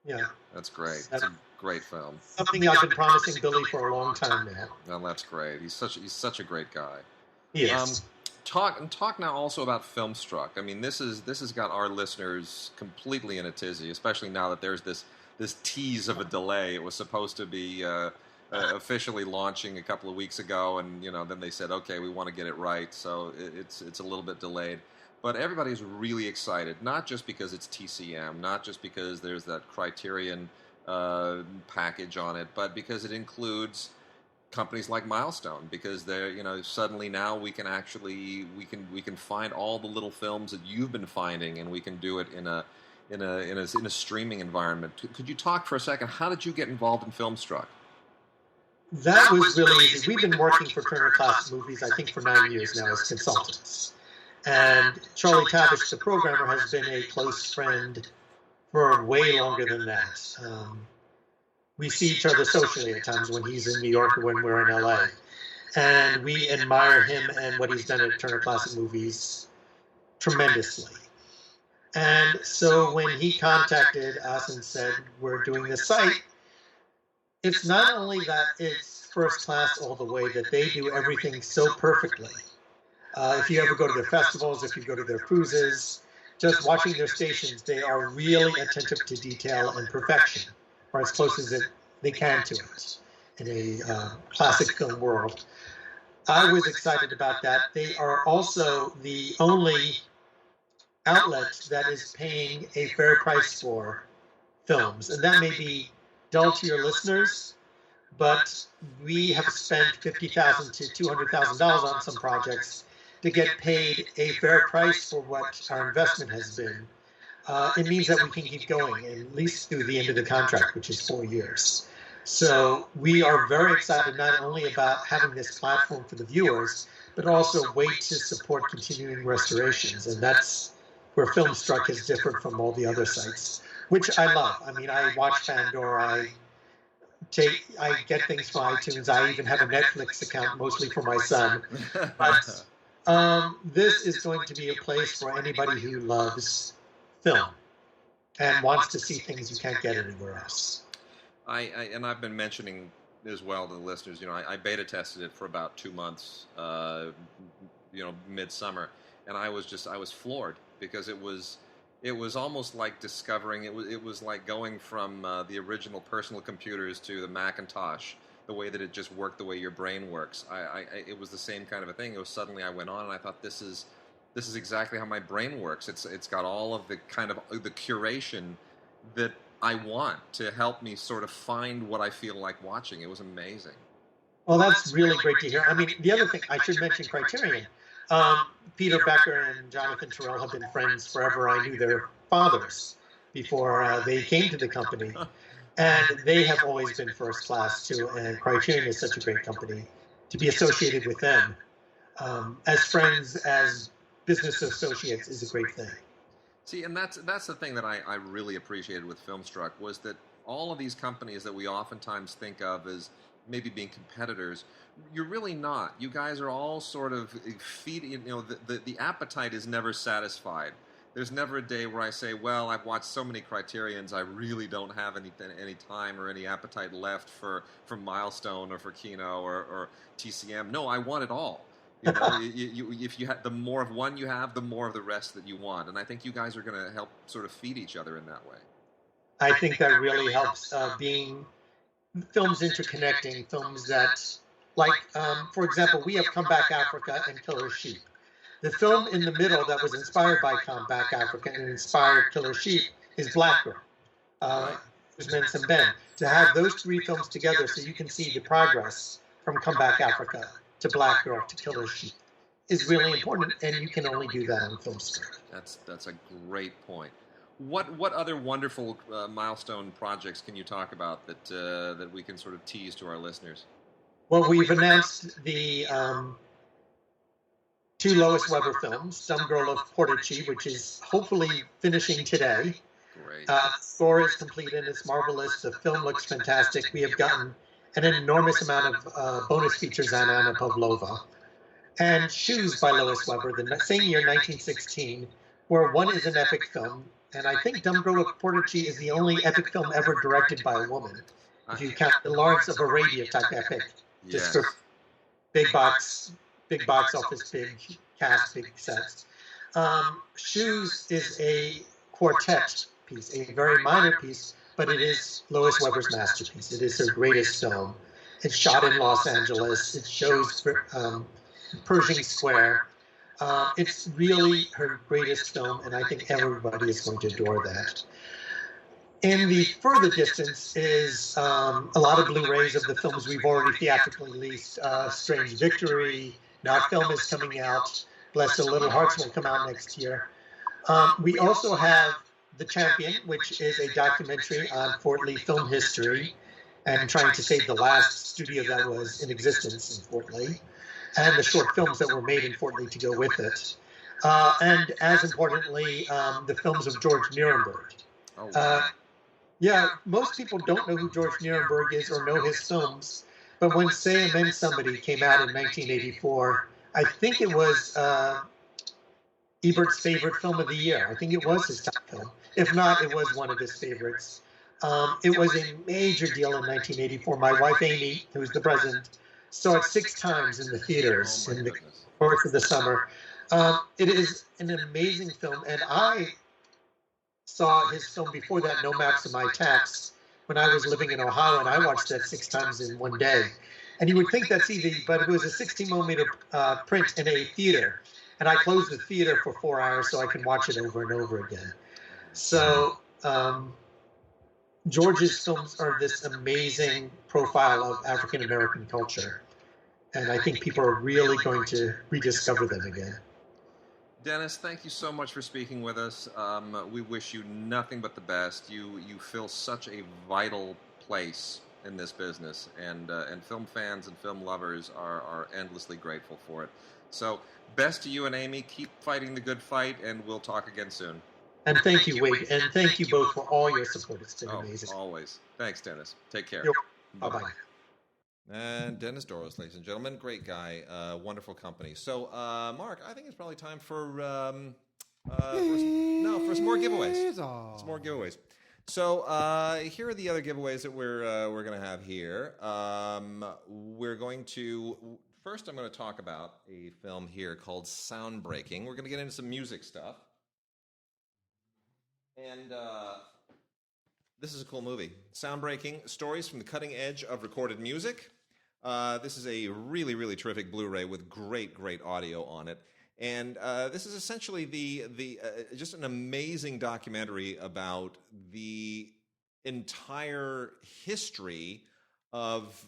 Yeah. That's great. It's a great film. Something I've been promising Billy for a long time now. Well, that's great. He's such a great guy. Yes. Talk now also about FilmStruck. I mean, this has got our listeners completely in a tizzy, especially now that there's this tease of a delay. It was supposed to be officially launching a couple of weeks ago, and then they said, okay, we want to get it right, so it's a little bit delayed. But everybody's really excited, not just because it's TCM, not just because there's that Criterion package on it, but because it includes companies like Milestone, because they're suddenly now we can find all the little films that you've been finding, and we can do it in a streaming environment. Could you talk for a second? How did you get involved in FilmStruck? That was really easy. We've been working for Turner Classic Movies, I think, for 9 years now as consultants. And Charlie Tavish, the programmer, has been a close friend for way longer than that. We see each other socially at times when he's in New York or when we're in LA. And we admire him and what he's done at Turner Classic Movies tremendously. And so when he contacted us and said, we're doing this site, it's not only that it's first class all the way, that they do everything so perfectly. If you ever go to their festivals, if you go to their cruises, just watching their stations, they are really attentive to detail and perfection, or as close as they can to it in a classic film world. I was excited about that. They are also the only outlet that is paying a fair price for films, and that may be dull to your listeners, but we have spent $50,000 to $200,000 on some projects to get paid a fair price for what our investment has been. It means that we can keep going, at least through the end of the contract, which is 4 years. So we are very excited not only about having this platform for the viewers, but also a way to support continuing restorations. And that's where FilmStruck is different from all the other sites, which I love. I mean, I watch Pandora, I get things from iTunes. I even have a Netflix account, mostly for my son. But this is going to be a place for anybody who loves film and wants to see things you can't get anywhere else. I've been mentioning as well to the listeners, I beta tested it for about 2 months, midsummer, and I was floored, because it was almost like discovering, it was like going from the original personal computers to the Macintosh, the way that it just worked, the way your brain works. It was the same kind of a thing. It was suddenly I went on and I thought, this is exactly how my brain works. It's got all of the kind of the curation that I want to help me sort of find what I feel like watching. It was amazing. Well, that's really great to hear. I mean, the other thing, I should mention Criterion. Peter Becker and Jonathan Terrell have been friends forever. I knew their fathers. before they came to the company. And they have always been first class too. And Criterion is such a great company to be associated with them as friends, as business associates is a great thing. See, and that's the thing that I really appreciated with FilmStruck was that all of these companies that we oftentimes think of as maybe being competitors, you're really not. You guys are all sort of feeding, the appetite is never satisfied. There's never a day where I say, well, I've watched so many Criterions, I really don't have any time or any appetite left for Milestone or for Kino or TCM. No, I want it all. If you have the more of one you have, the more of the rest that you want. And I think you guys are going to help sort of feed each other in that way. I think that really helps being films interconnecting, films that, like, for example, we have Come Back Africa and Killer Sheep. The film in the middle that was inspired by Come Back Africa and inspired Killer Sheep is Black Girl, Usman Ben. To have those three films together so you can see the progress from Come Back Africa to Black Girl to Killer Sheep is really important, and you can only do that on FilmStruck. That's a great point. What other wonderful milestone projects can you talk about that we can sort of tease to our listeners? Well, we've announced the 2 Lois Weber films, Dumb Girl of Portachi, which is hopefully finishing today. Great. Thor is complete and it's marvelous. The film looks fantastic. We have gotten an enormous amount of bonus features on Anna Pavlova. And Shoes by Lois Weber, the same year, 1916, where one is an epic film. And I think Dumb Girl of Portachi is the only epic film ever directed by a woman. If you count the Lawrence of Arabia type epic. Yes. Just big box office, big cast, big sets. Shoes is a quartet piece, a very minor piece, but it is Lois Weber's masterpiece. It is her greatest film. It's shot in Los Angeles. It shows Pershing Square. It's really her greatest film, and I think everybody is going to adore that. In the further distance is a lot of Blu-rays of the films we've already theatrically released. Strange Victory, Now Film is coming out. Bless the Little Hearts will come out next year. We also have The Champion, which is a documentary on Fort Lee film history and trying to save the last studio that was in existence in Fort Lee, and the short films that were made in Fort Lee to go with it. And as importantly, the films of George Nuremberg. Oh, wow. Yeah, most people don't know who George Nuremberg is or know his films, but when Say Amen Somebody came out in 1984, I think it was Ebert's favorite film of the year. I think it was his top film. If not, it was one of his favorites. It was a major deal in 1984. My wife, Amy, who's the president, saw it 6 times in the theaters in the course of the summer. It is an amazing film, and I saw his film before that, No Maps of My Tax, when I was living in Ohio, and I watched that 6 times in one day. And you would think that's easy, but it was a 16-millimeter print in a theater, and I closed the theater for 4 hours so I can watch it over and over again. So George's films are this amazing profile of African-American culture, and I think people are really going to rediscover them again. Dennis, thank you so much for speaking with us. We wish you nothing but the best. You fill such a vital place in this business, and film fans and film lovers are endlessly grateful for it. So, best to you and Amy. Keep fighting the good fight, and we'll talk again soon. And thank you, Wade, and thank you both for all your support. It's been amazing. Always. Thanks, Dennis. Take care. Bye-bye. And Dennis Doros, ladies and gentlemen, great guy, wonderful company. So, Mark, I think it's probably time for some more giveaways. Some more giveaways. So, here are the other giveaways that we're going to have here. We're going to first. I'm going to talk about a film here called Soundbreaking. We're going to get into some music stuff, and this is a cool movie. Soundbreaking: Stories from the Cutting Edge of Recorded Music. This is a really, really terrific Blu-ray with great, great audio on it. And this is essentially the just an amazing documentary about the entire history of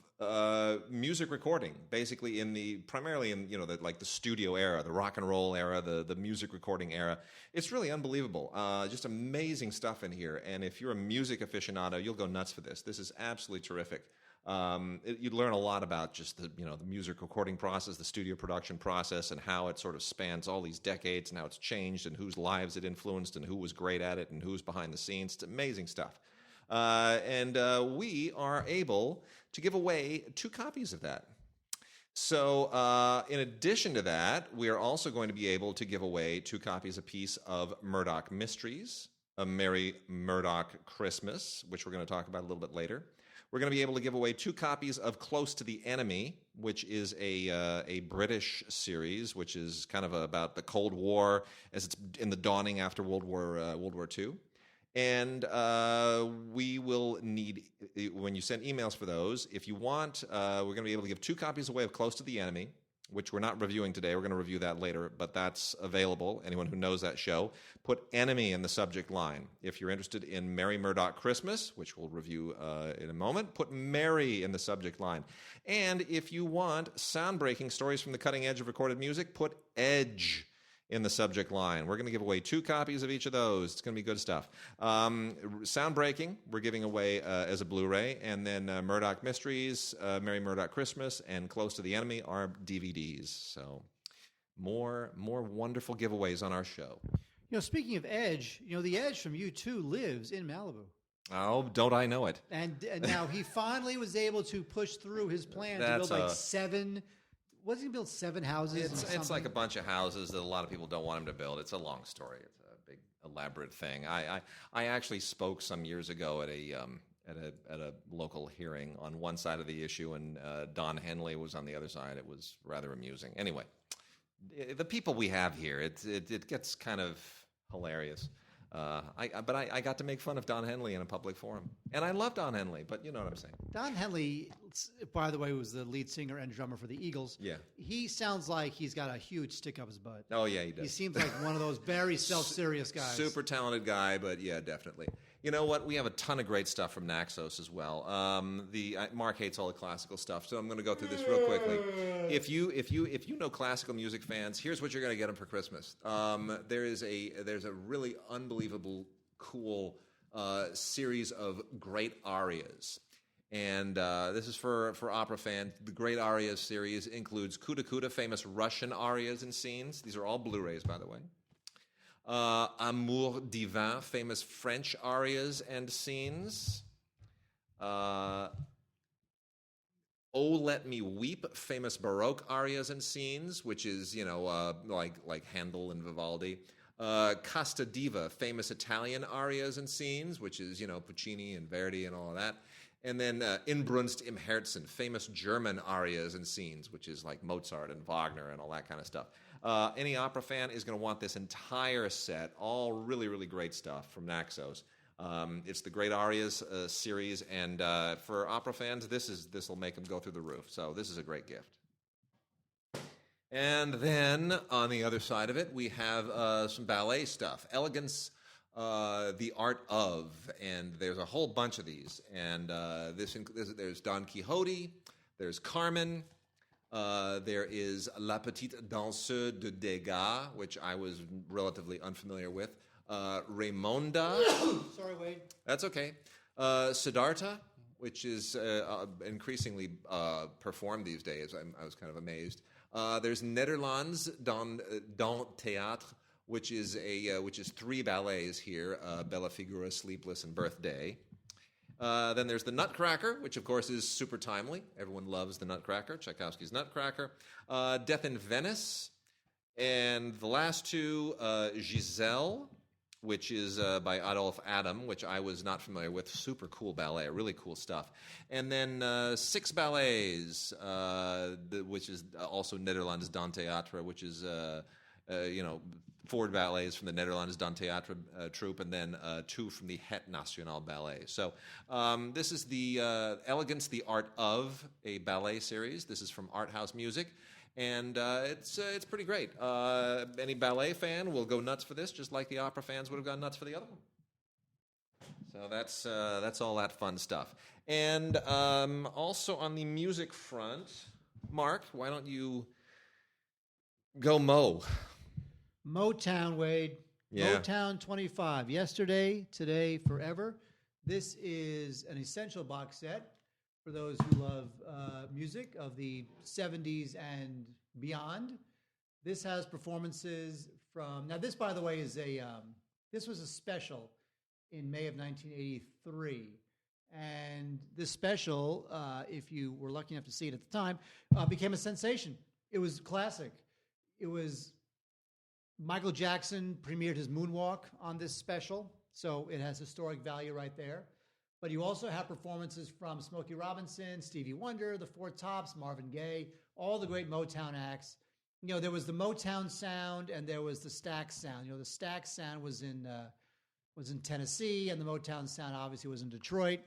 music recording, basically primarily in the studio era, the rock and roll era, the music recording era. It's really unbelievable. Just amazing stuff in here. And if you're a music aficionado, you'll go nuts for this. This is absolutely terrific. You'd learn a lot about just the music recording process, the studio production process, and how it sort of spans all these decades and how it's changed and whose lives it influenced and who was great at it and who's behind the scenes. It's amazing stuff. And we are able to give away 2 copies of that. So in addition to that, we are also going to be able to give away 2 copies apiece of Murdoch Mysteries, A Merry Murdoch Christmas, which we're going to talk about a little bit later. We're going to be able to give away 2 copies of Close to the Enemy, which is a British series, which is kind of about the Cold War as it's in the dawning after World War II. And we will need, when you send emails for those, if you want, we're going to be able to give 2 copies away of Close to the Enemy, which we're not reviewing today. We're going to review that later, but that's available. Anyone who knows that show, put enemy in the subject line. If you're interested in Merry Murdoch Christmas, which we'll review in a moment, put Merry in the subject line. And if you want sound-breaking stories from the cutting edge of recorded music, put Edge in the subject line. We're going to give away 2 copies of each of those. It's going to be good stuff. Sound Breaking, we're giving away as a Blu-ray, and then Murdoch Mysteries, Merry Murdoch Christmas, and Close to the Enemy are DVDs. So more wonderful giveaways on our show. Speaking of Edge, the Edge from U2 lives in Malibu. Oh, don't I know it? And now he finally was able to push through his plan to build like 7... Was he build 7 houses? It's like a bunch of houses that a lot of people don't want him to build. It's a long story. It's a big elaborate thing. I actually spoke some years ago at a local hearing on one side of the issue, and Don Henley was on the other side. It was rather amusing. Anyway, the people we have here, it gets kind of hilarious. But I got to make fun of Don Henley in a public forum. And I love Don Henley, but you know what I'm saying. Don Henley, by the way, was the lead singer and drummer for the Eagles. Yeah. He sounds like he's got a huge stick up his butt. Oh, yeah, he does. He seems like one of those very self-serious guys. Super talented guy, but yeah, definitely. You know what? We have a ton of great stuff from Naxos as well. Mark hates all the classical stuff, so I'm going to go through this real quickly. If you know classical music fans, here's what you're going to get them for Christmas. There's a really unbelievable, cool series of great arias. And this is for opera fans. The Great Arias series includes Kuda Kuda, famous Russian arias and scenes. These are all Blu-rays, by the way. Amour Divin, famous French arias and scenes. Oh Let Me Weep, famous Baroque arias and scenes, which is, like Handel and Vivaldi. Casta Diva, famous Italian arias and scenes, which is, Puccini and Verdi and all of that. And then Inbrunst im Herzen, famous German arias and scenes, which is like Mozart and Wagner and all that kind of stuff. Any opera fan is going to want this entire set, all really, really great stuff from Naxos. It's the Great Arias series, and for opera fans, this will make them go through the roof. So this is a great gift. And then on the other side of it, we have some ballet stuff. Elegance, The Art of, and there's a whole bunch of these. And there's Don Quixote, there's Carmen, there is La Petite Danseuse de Degas, which I was relatively unfamiliar with. Raimonda. Sorry, Wade. That's okay. Siddhartha, which is increasingly performed these days. I was kind of amazed. There's Nederlands dans Théâtre, which is 3 ballets here: Bella Figura, Sleepless, and Birthday. Then there's the Nutcracker, which of course is super timely. Everyone loves the Nutcracker, Tchaikovsky's Nutcracker. Death in Venice, and the last 2, Giselle, which is by Adolphe Adam, which I was not familiar with. Super cool ballet, really cool stuff. And then 6 ballets, which is also Nederlands dans Théâtre, which is 4 ballets from the Nederlands dans Théâtre troupe, and then 2 from the Het Nationale Ballet. So this is the Elegance, the Art of, a ballet series. This is from Art House Music. And it's pretty great. Any ballet fan will go nuts for this, just like the opera fans would have gone nuts for the other one. So that's all that fun stuff. And also on the music front, Mark, why don't you go Mo? Motown, Wade. Yeah. Motown 25. Yesterday, today, forever. This is an essential box set for those who love music of the 70s and beyond. This has performances from... Now, this, by the way, is this was a special in May of 1983. And this special, if you were lucky enough to see it at the time, became a sensation. It was classic. It was... Michael Jackson premiered his Moonwalk on this special, so it has historic value right there. But you also have performances from Smokey Robinson, Stevie Wonder, the Four Tops, Marvin Gaye, all the great Motown acts. You know, there was the Motown sound and there was the Stax sound. You know, the Stax sound was in Tennessee, and the Motown sound obviously was in Detroit.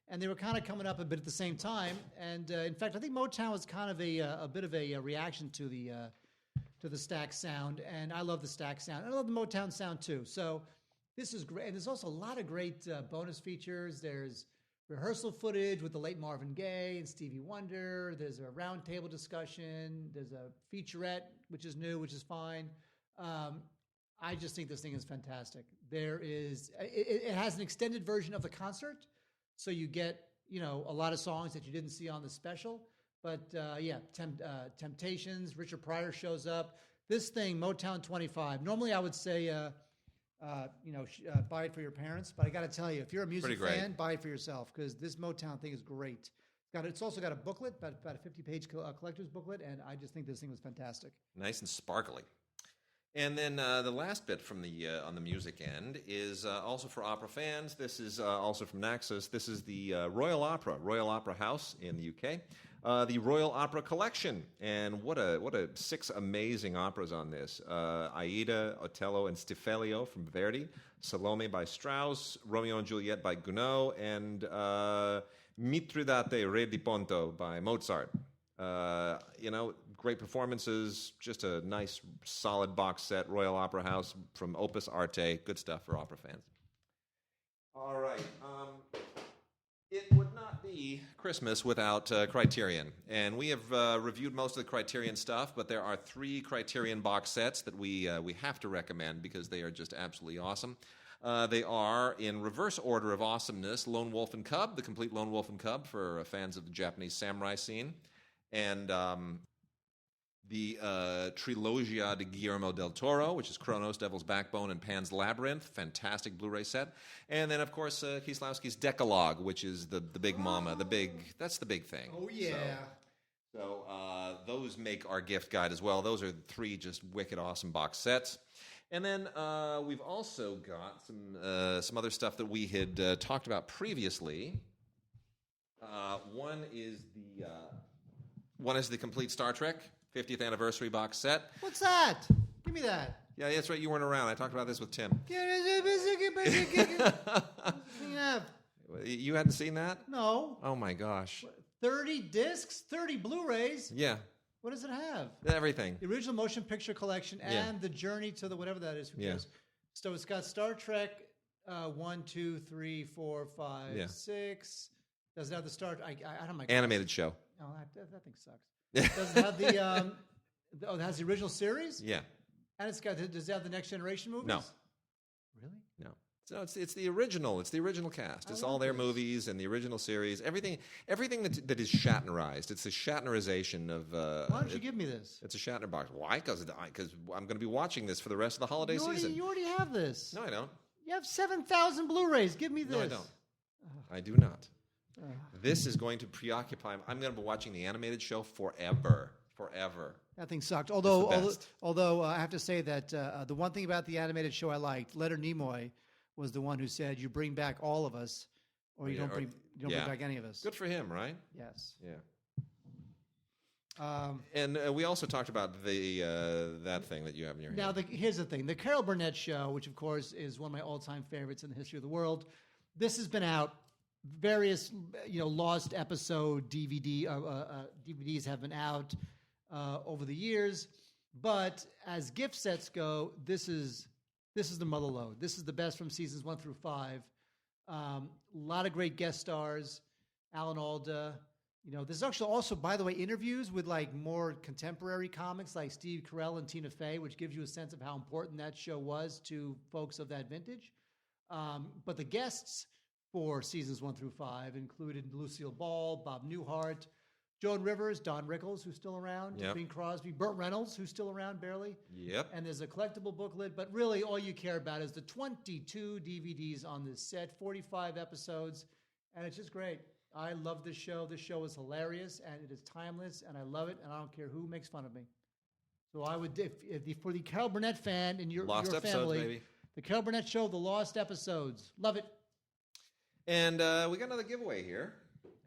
And they were kind of coming up a bit at the same time. And in fact, I think Motown was kind of a bit of a reaction to the Stax sound, and I love the Stax sound. I love the Motown sound too. So this is great. And there's also a lot of great bonus features. There's rehearsal footage with the late Marvin Gaye and Stevie Wonder. There's a roundtable discussion. There's a featurette, which is new, which is fine. I just think this thing is fantastic. It has an extended version of the concert, so you get, you know, a lot of songs that you didn't see on the special. But Temptations, Richard Pryor shows up. This thing, Motown 25. Normally, I would say, buy it for your parents. But I got to tell you, if you're a music fan, buy it for yourself, because this Motown thing is great. It's also got a booklet, about a 50-page collector's booklet, and I just think this thing was fantastic. Nice and sparkly. And then the last bit from on the music end is also for opera fans. This is also from Naxos. This is the Royal Opera House in the UK. The Royal Opera Collection, and what a 6 amazing operas on this. Aida, Otello, and Stiffelio from Verdi, Salome by Strauss, Romeo and Juliet by Gounod, and Mitridate, Re di Ponto by Mozart. Great performances, just a nice, solid box set, Royal Opera House from Opus Arte. Good stuff for opera fans. All right. It would not be Christmas without Criterion. And we have reviewed most of the Criterion stuff, but there are 3 Criterion box sets that we have to recommend because they are just absolutely awesome. They are, in reverse order of awesomeness, Lone Wolf and Cub, the complete Lone Wolf and Cub for fans of the Japanese samurai scene. And the Trilogia de Guillermo del Toro, which is Kronos, Devil's Backbone, and Pan's Labyrinth, fantastic Blu-ray set. And then, of course, Kieslowski's Decalogue, which is the big mama, that's the big thing. Oh, yeah. So those make our gift guide as well. Those are 3 just wicked awesome box sets. And then we've also got some other stuff that we had talked about previously. One is the complete Star Trek 50th anniversary box set. What's that? Give me that. Yeah, that's right. You weren't around. I talked about this with Tim. You hadn't seen that? No. Oh my gosh. 30 discs, 30 Blu-rays. Yeah. What does it have? Everything. The original motion picture collection and the Journey to the whatever that is. So it's got Star Trek 1, 2, 3, 4, 5, 6. Does it have the Star? I don't know. Animated show. Oh, that thing sucks. Does it have the? It has the original series. Yeah. And does it have the Next Generation movies? No. Really? No. So it's the original. It's the original cast. It's all their movies and the original series. Everything that is Shatnerized. It's a Shatnerization of. Why don't you give me this? It's a Shatner box. Why? Because I'm going to be watching this for the rest of the holiday season. You already have this. No, I don't. You have 7,000 Blu-rays. Give me this. No, I don't. I do not. This is going to preoccupy. I'm going to be watching the animated show forever. That thing sucked. Although I have to say that the one thing about the animated show I liked, Leonard Nimoy was the one who said, "You bring back all of us, or you don't bring back any of us." Good for him, right? Yes. Yeah. And we also talked about that thing that you have in your hand. Now, here's the thing: the Carol Burnett Show, which of course is one of my all-time favorites in the history of the world. This has been out. Various, lost episode DVDs have been out over the years, but as gift sets go, this is the mother lode. This is the best from seasons 1 through 5. A lot of great guest stars. Alan Alda. There's actually also, by the way, interviews with like more contemporary comics like Steve Carell and Tina Fey, which gives you a sense of how important that show was to folks of that vintage. But the guests for seasons 1 through 5 included Lucille Ball, Bob Newhart, Joan Rivers, Don Rickles, who's still around, Bing Crosby, Burt Reynolds, who's still around barely. Yep. And there's a collectible booklet, but really all you care about is the 22 DVDs on this set, 45 episodes, and it's just great. I love this show. This show is hilarious, and it is timeless, and I love it, and I don't care who makes fun of me. So I would, if for the Carol Burnett fan in your Lost episodes, family, maybe. The Carol Burnett Show, The Lost Episodes. Love it. And we got another giveaway here.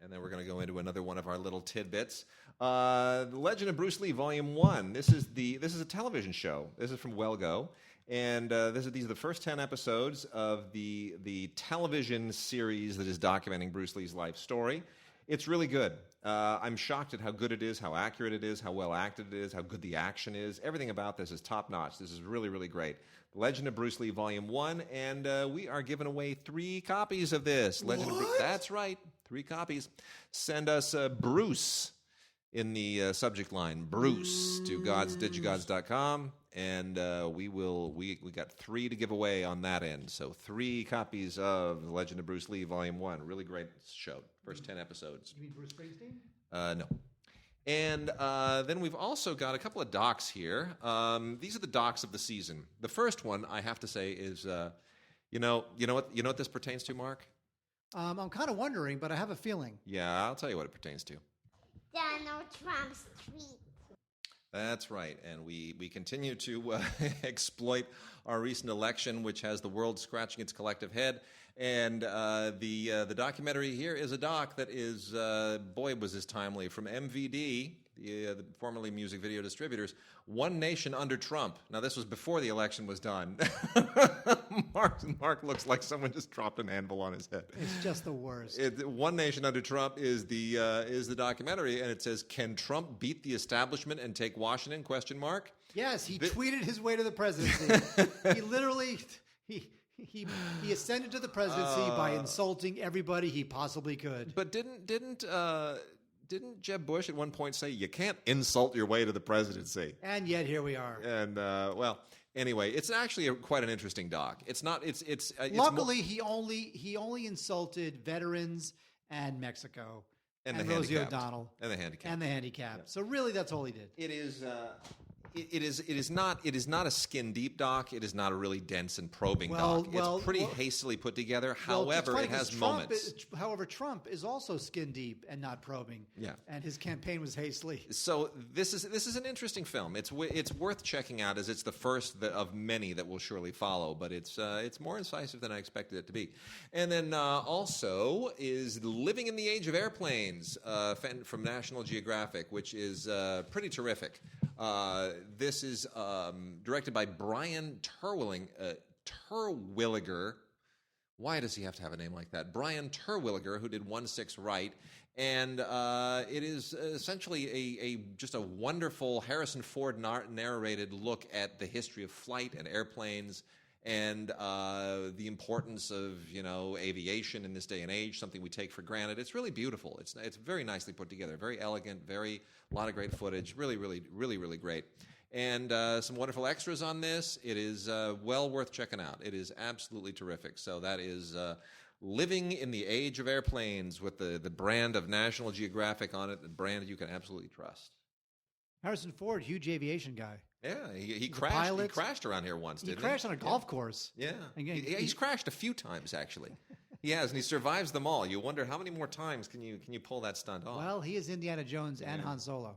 And then we're going to go into another one of our little tidbits. The Legend of Bruce Lee, Volume 1. This is a television show. This is from Welgo. And these are the first 10 episodes of the television series that is documenting Bruce Lee's life story. It's really good. I'm shocked at how good it is, how accurate it is, how well acted it is, how good the action is. Everything about this is top-notch. This is really, really great. Legend of Bruce Lee, Volume 1, and we are giving away 3 copies of this. That's right, 3 copies. Send us Bruce in the subject line, Bruce, to DigiGods.com, and we got 3 to give away on that end. So 3 copies of The Legend of Bruce Lee, Volume 1. Really great show. First 10 episodes. You mean Bruce Springsteen? No. And then we've also got a couple of docs here. These are the docs of the season. The first one, I have to say, is you know what this pertains to, Mark? I'm kind of wondering, but I have a feeling. Yeah, I'll tell you what it pertains to. Donald Trump's tweet. That's right, and we continue to exploit our recent election, which has the world scratching its collective head. And the documentary here is a doc that is, boy, was this timely, from MVD, the formerly music video distributors, One Nation Under Trump. Now, this was before the election was done. Mark looks like someone just dropped an anvil on his head. It's just the worst. One Nation Under Trump is the documentary, and it says, "Can Trump beat the establishment and take Washington?" ? Yes, he tweeted his way to the presidency. He literally he ascended to the presidency by insulting everybody he possibly could. But didn't Jeb Bush at one point say you can't insult your way to the presidency? And yet here we are. And anyway, it's actually quite an interesting doc. It's not. It's luckily he only insulted veterans and Mexico and Rosie O'Donnell and the handicapped. Yeah. So really, that's all he did. It is. It is not a skin deep doc. It is not a really dense and probing doc. It's pretty hastily put together. However, it has moments. However, Trump is also skin deep and not probing. Yeah, and his campaign was hastily. So this is an interesting film. It's worth checking out, as it's the first of many that will surely follow. But it's more incisive than I expected it to be. And then also is Living in the Age of Airplanes from National Geographic, which is pretty terrific. This is directed by Brian Terwilliger. Why does he have to have a name like that? Brian Terwilliger, who did 1-6 Right. And it is essentially just a wonderful Harrison Ford narrated look at the history of flight and airplanes and the importance of aviation in this day and age, something we take for granted. It's really beautiful. It's very nicely put together, very elegant, a lot of great footage, really, really, really, really great. And some wonderful extras on this. It is well worth checking out. It is absolutely terrific. So that is Living in the Age of Airplanes with the brand of National Geographic on it, the brand you can absolutely trust. Harrison Ford, huge aviation guy. Yeah, he crashed. He crashed around here once, didn't he? He crashed on a golf course. Yeah, he's crashed a few times actually. He has, and he survives them all. You wonder how many more times can you pull that stunt off? Well, he is Indiana Jones and Han Solo.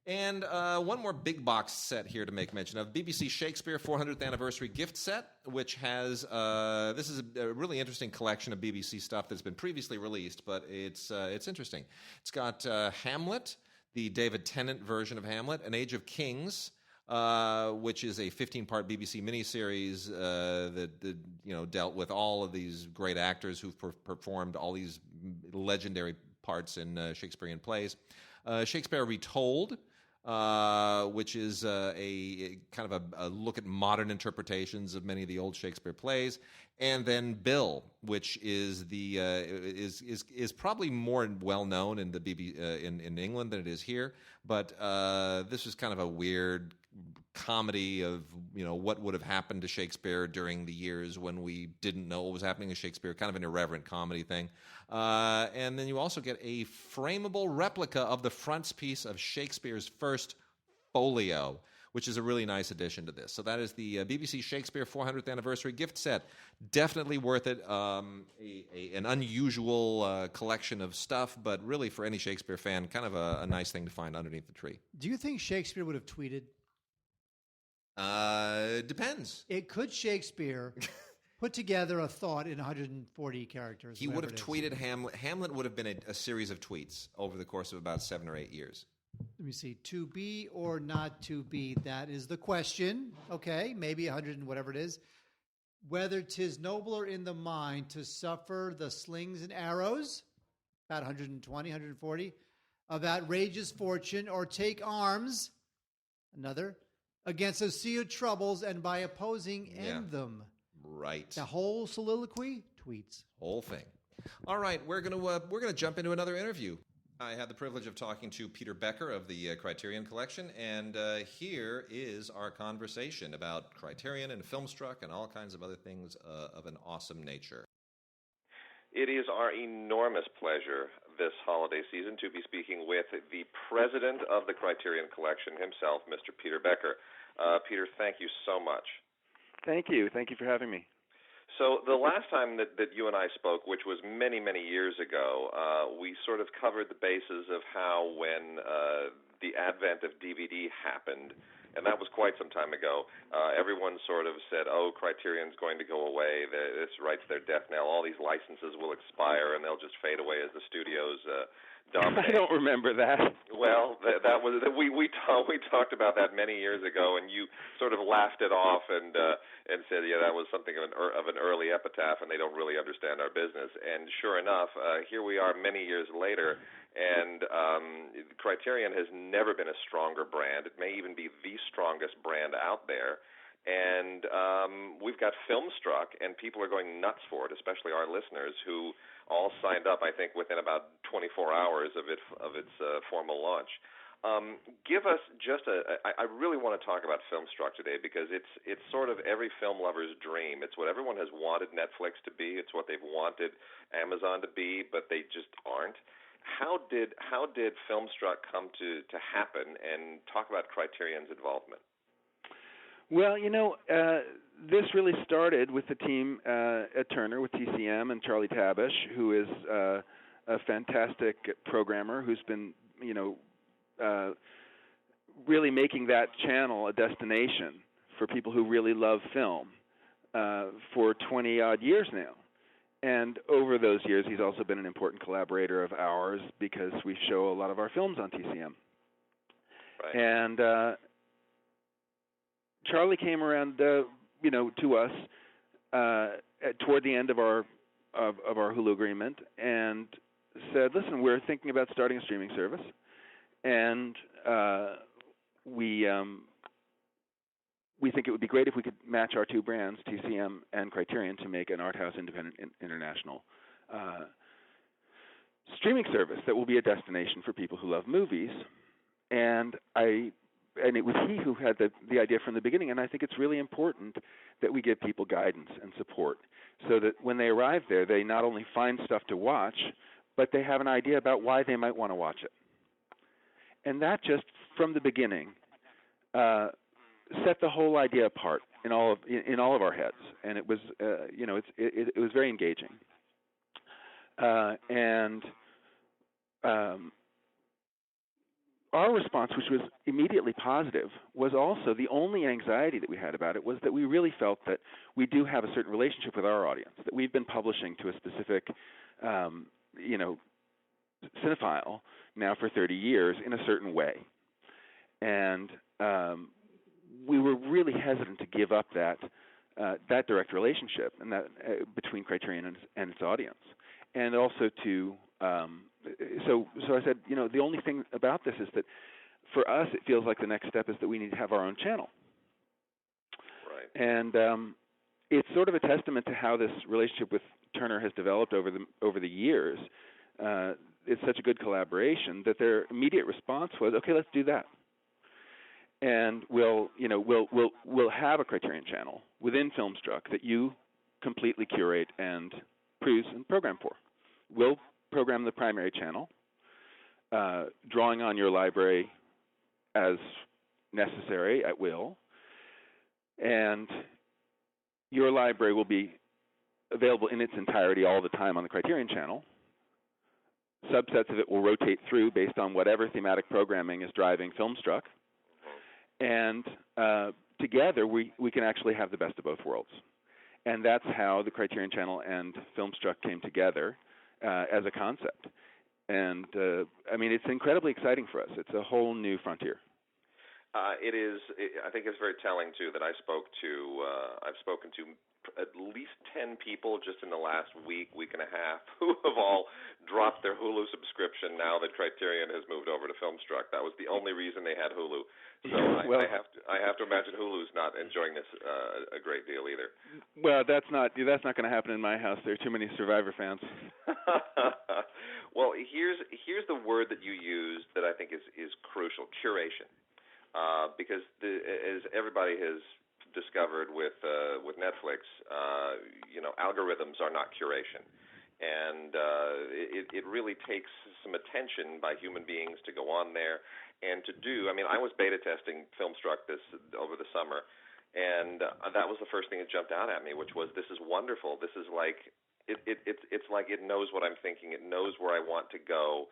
And one more big box set here to make mention of: BBC Shakespeare 400th Anniversary Gift Set, which has this is a really interesting collection of BBC stuff that's been previously released, but it's interesting. It's got Hamlet, the David Tennant version of Hamlet, An Age of Kings, which is a 15-part BBC miniseries that dealt with all of these great actors who've performed all these legendary parts in Shakespearean plays. Shakespeare Retold, which is a kind of a look at modern interpretations of many of the old Shakespeare plays. And then Bill, which is the is probably more well known in the in England than it is here. But this is kind of a weird comedy of what would have happened to Shakespeare during the years when we didn't know what was happening to Shakespeare. Kind of an irreverent comedy thing. And then you also get a frameable replica of the frontispiece of Shakespeare's first folio, which is a really nice addition to this. So that is the BBC Shakespeare 400th Anniversary gift set. Definitely worth it. An unusual collection of stuff, but really for any Shakespeare fan, kind of a nice thing to find underneath the tree. Do you think Shakespeare would have tweeted? Depends. Could Shakespeare put together a thought in 140 characters? He would have tweeted Hamlet. Hamlet would have been a series of tweets over the course of about 7 or 8 years. Let me see. To be or not to be? That is the question. Okay, maybe 100 and whatever it is. Whether 'tis nobler in the mind to suffer the slings and arrows, about 120, 140, of outrageous fortune, or take arms, another, against a sea of troubles, and by opposing end them. Right. The whole soliloquy, tweets. Whole thing. All right, we're gonna jump into another interview. I had the privilege of talking to Peter Becker of the Criterion Collection, and here is our conversation about Criterion and FilmStruck and all kinds of other things of an awesome nature. It is our enormous pleasure this holiday season to be speaking with the president of the Criterion Collection himself, Mr. Peter Becker. Peter, thank you so much. Thank you. Thank you for having me. So the last time that you and I spoke, which was many, many years ago, we sort of covered the bases of how when the advent of DVD happened, and that was quite some time ago, everyone sort of said, oh, Criterion's going to go away, this writes their death knell, all these licenses will expire and they'll just fade away as the studios dominate. I don't remember that. Well, that was we talked about that many years ago, and you sort of laughed it off and said, yeah, that was something of an early epitaph, and they don't really understand our business. And sure enough, here we are many years later, and Criterion has never been a stronger brand. It may even be the strongest brand out there. And we've got FilmStruck, and people are going nuts for it, especially our listeners who all signed up, I think, within about 24 hours of its formal launch. Give us just I really want to talk about FilmStruck today because it's sort of every film lover's dream. It's what everyone has wanted Netflix to be. It's what they've wanted Amazon to be, but they just aren't. How did FilmStruck come to happen, and talk about Criterion's involvement? Well, this really started with the team at Turner with TCM and Charlie Tabish, who is a fantastic programmer who's been, really making that channel a destination for people who really love film for 20-odd years now. And over those years, he's also been an important collaborator of ours because we show a lot of our films on TCM. Right. And Charlie came around, to us toward the end of our Hulu agreement and said, "Listen, we're thinking about starting a streaming service, and we think it would be great if we could match our two brands, TCM and Criterion, to make an art house independent international streaming service that will be a destination for people who love movies." And it was he who had the idea from the beginning, and I think it's really important that we give people guidance and support so that when they arrive there, they not only find stuff to watch, but they have an idea about why they might want to watch it. And that just, from the beginning, set the whole idea apart in all of our heads, and it was, it was very engaging. Our response, which was immediately positive, was also the only anxiety that we had about it was that we really felt that we do have a certain relationship with our audience, that we've been publishing to a specific, cinephile now for 30 years in a certain way. And we were really hesitant to give up that direct relationship and that between Criterion and its audience, and also to So I said, the only thing about this is that for us, it feels like the next step is that we need to have our own channel. Right. And it's sort of a testament to how this relationship with Turner has developed over the years. It's such a good collaboration that their immediate response was, okay, let's do that. And we'll have a Criterion channel within FilmStruck that you completely curate and produce and program for. We'll program the primary channel, drawing on your library as necessary at will, and your library will be available in its entirety all the time on the Criterion channel. Subsets of it will rotate through based on whatever thematic programming is driving FilmStruck. And together, we can actually have the best of both worlds. And that's how the Criterion channel and FilmStruck came together as a concept. And, it's incredibly exciting for us. It's a whole new frontier. It is. I think it's very telling, too, that I've spoken to at least 10 people just in the last week and a half who have all dropped their Hulu subscription now that Criterion has moved over to FilmStruck. That was the only reason they had Hulu. So I have to imagine Hulu's not enjoying this a great deal either. Well, that's not going to happen in my house. There are too many Survivor fans. Well, here's the word that you used that I think is crucial: curation. Because as everybody has discovered with Netflix, algorithms are not curation, and it really takes some attention by human beings to go on there and to do. I was beta testing FilmStruck over the summer, and that was the first thing that jumped out at me, which was, this is wonderful. This is like it's like it knows what I'm thinking. It knows where I want to go.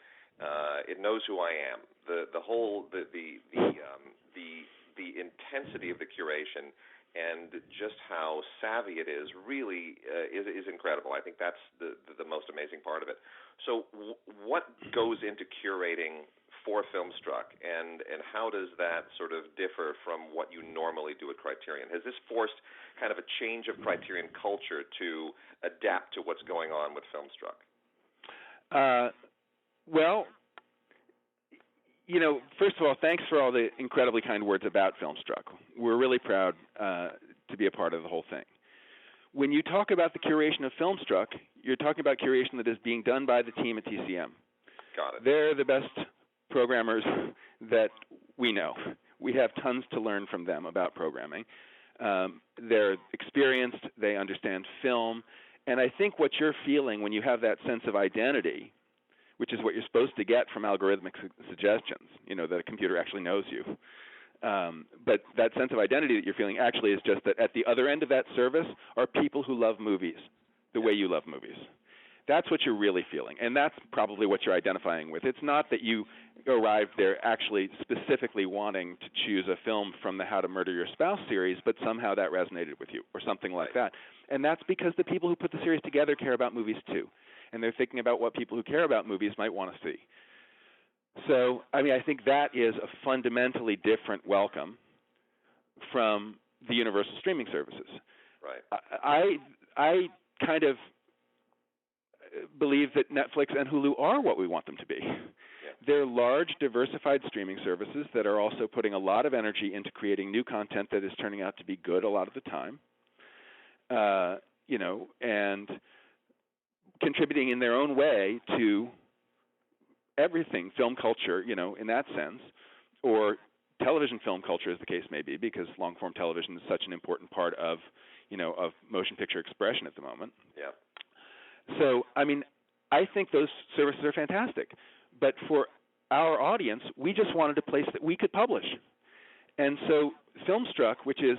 It knows who I am. The intensity of the curation and just how savvy it is really is incredible. I think that's the most amazing part of it. So what goes into curating for FilmStruck, and how does that sort of differ from what you normally do at Criterion? Has this forced kind of a change of Criterion culture to adapt to what's going on with FilmStruck? Well, first of all, thanks for all the incredibly kind words about FilmStruck. We're really proud to be a part of the whole thing. When you talk about the curation of FilmStruck, you're talking about curation that is being done by the team at TCM. Got it. They're the best programmers that we know. We have tons to learn from them about programming. They're experienced. They understand film. And I think what you're feeling when you have that sense of identity, which is what you're supposed to get from algorithmic suggestions, that a computer actually knows you. But that sense of identity that you're feeling actually is just that at the other end of that service are people who love movies the way you love movies. That's what you're really feeling, and that's probably what you're identifying with. It's not that you arrived there actually specifically wanting to choose a film from the How to Murder Your Spouse series, but somehow that resonated with you or something like that. And that's because the people who put the series together care about movies too. And they're thinking about what people who care about movies might want to see. So, I think that is a fundamentally different welcome from the universal streaming services. Right. I kind of believe that Netflix and Hulu are what we want them to be. Yeah. They're large, diversified streaming services that are also putting a lot of energy into creating new content that is turning out to be good a lot of the time. And contributing in their own way to everything, film culture, in that sense, or television film culture, as the case may be, because long-form television is such an important part of, of motion picture expression at the moment. Yeah. So, I think those services are fantastic. But for our audience, we just wanted a place that we could publish. And so FilmStruck, which is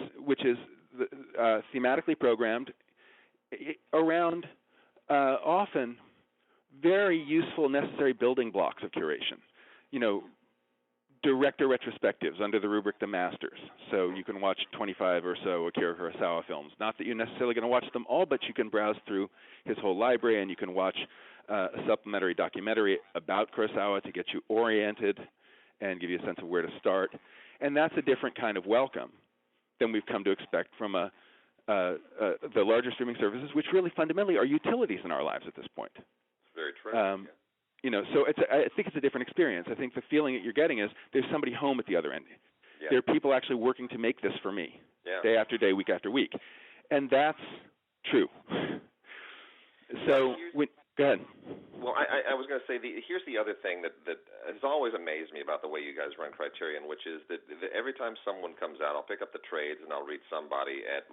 thematically programmed around often very useful, necessary building blocks of curation. Director retrospectives under the rubric The Masters. So you can watch 25 or so Akira Kurosawa films. Not that you're necessarily going to watch them all, but you can browse through his whole library, and you can watch a supplementary documentary about Kurosawa to get you oriented and give you a sense of where to start. And that's a different kind of welcome than we've come to expect from the larger streaming services, which really fundamentally are utilities in our lives at this point. Very true. So I think it's a different experience. I think the feeling that you're getting is there's somebody home at the other end. Yeah. There are people actually working to make this for me, day after day, week after week. And that's true. So, go ahead. Well, I was going to say, here's the other thing that has always amazed me about the way you guys run Criterion, which is that every time someone comes out, I'll pick up the trades and I'll read somebody at,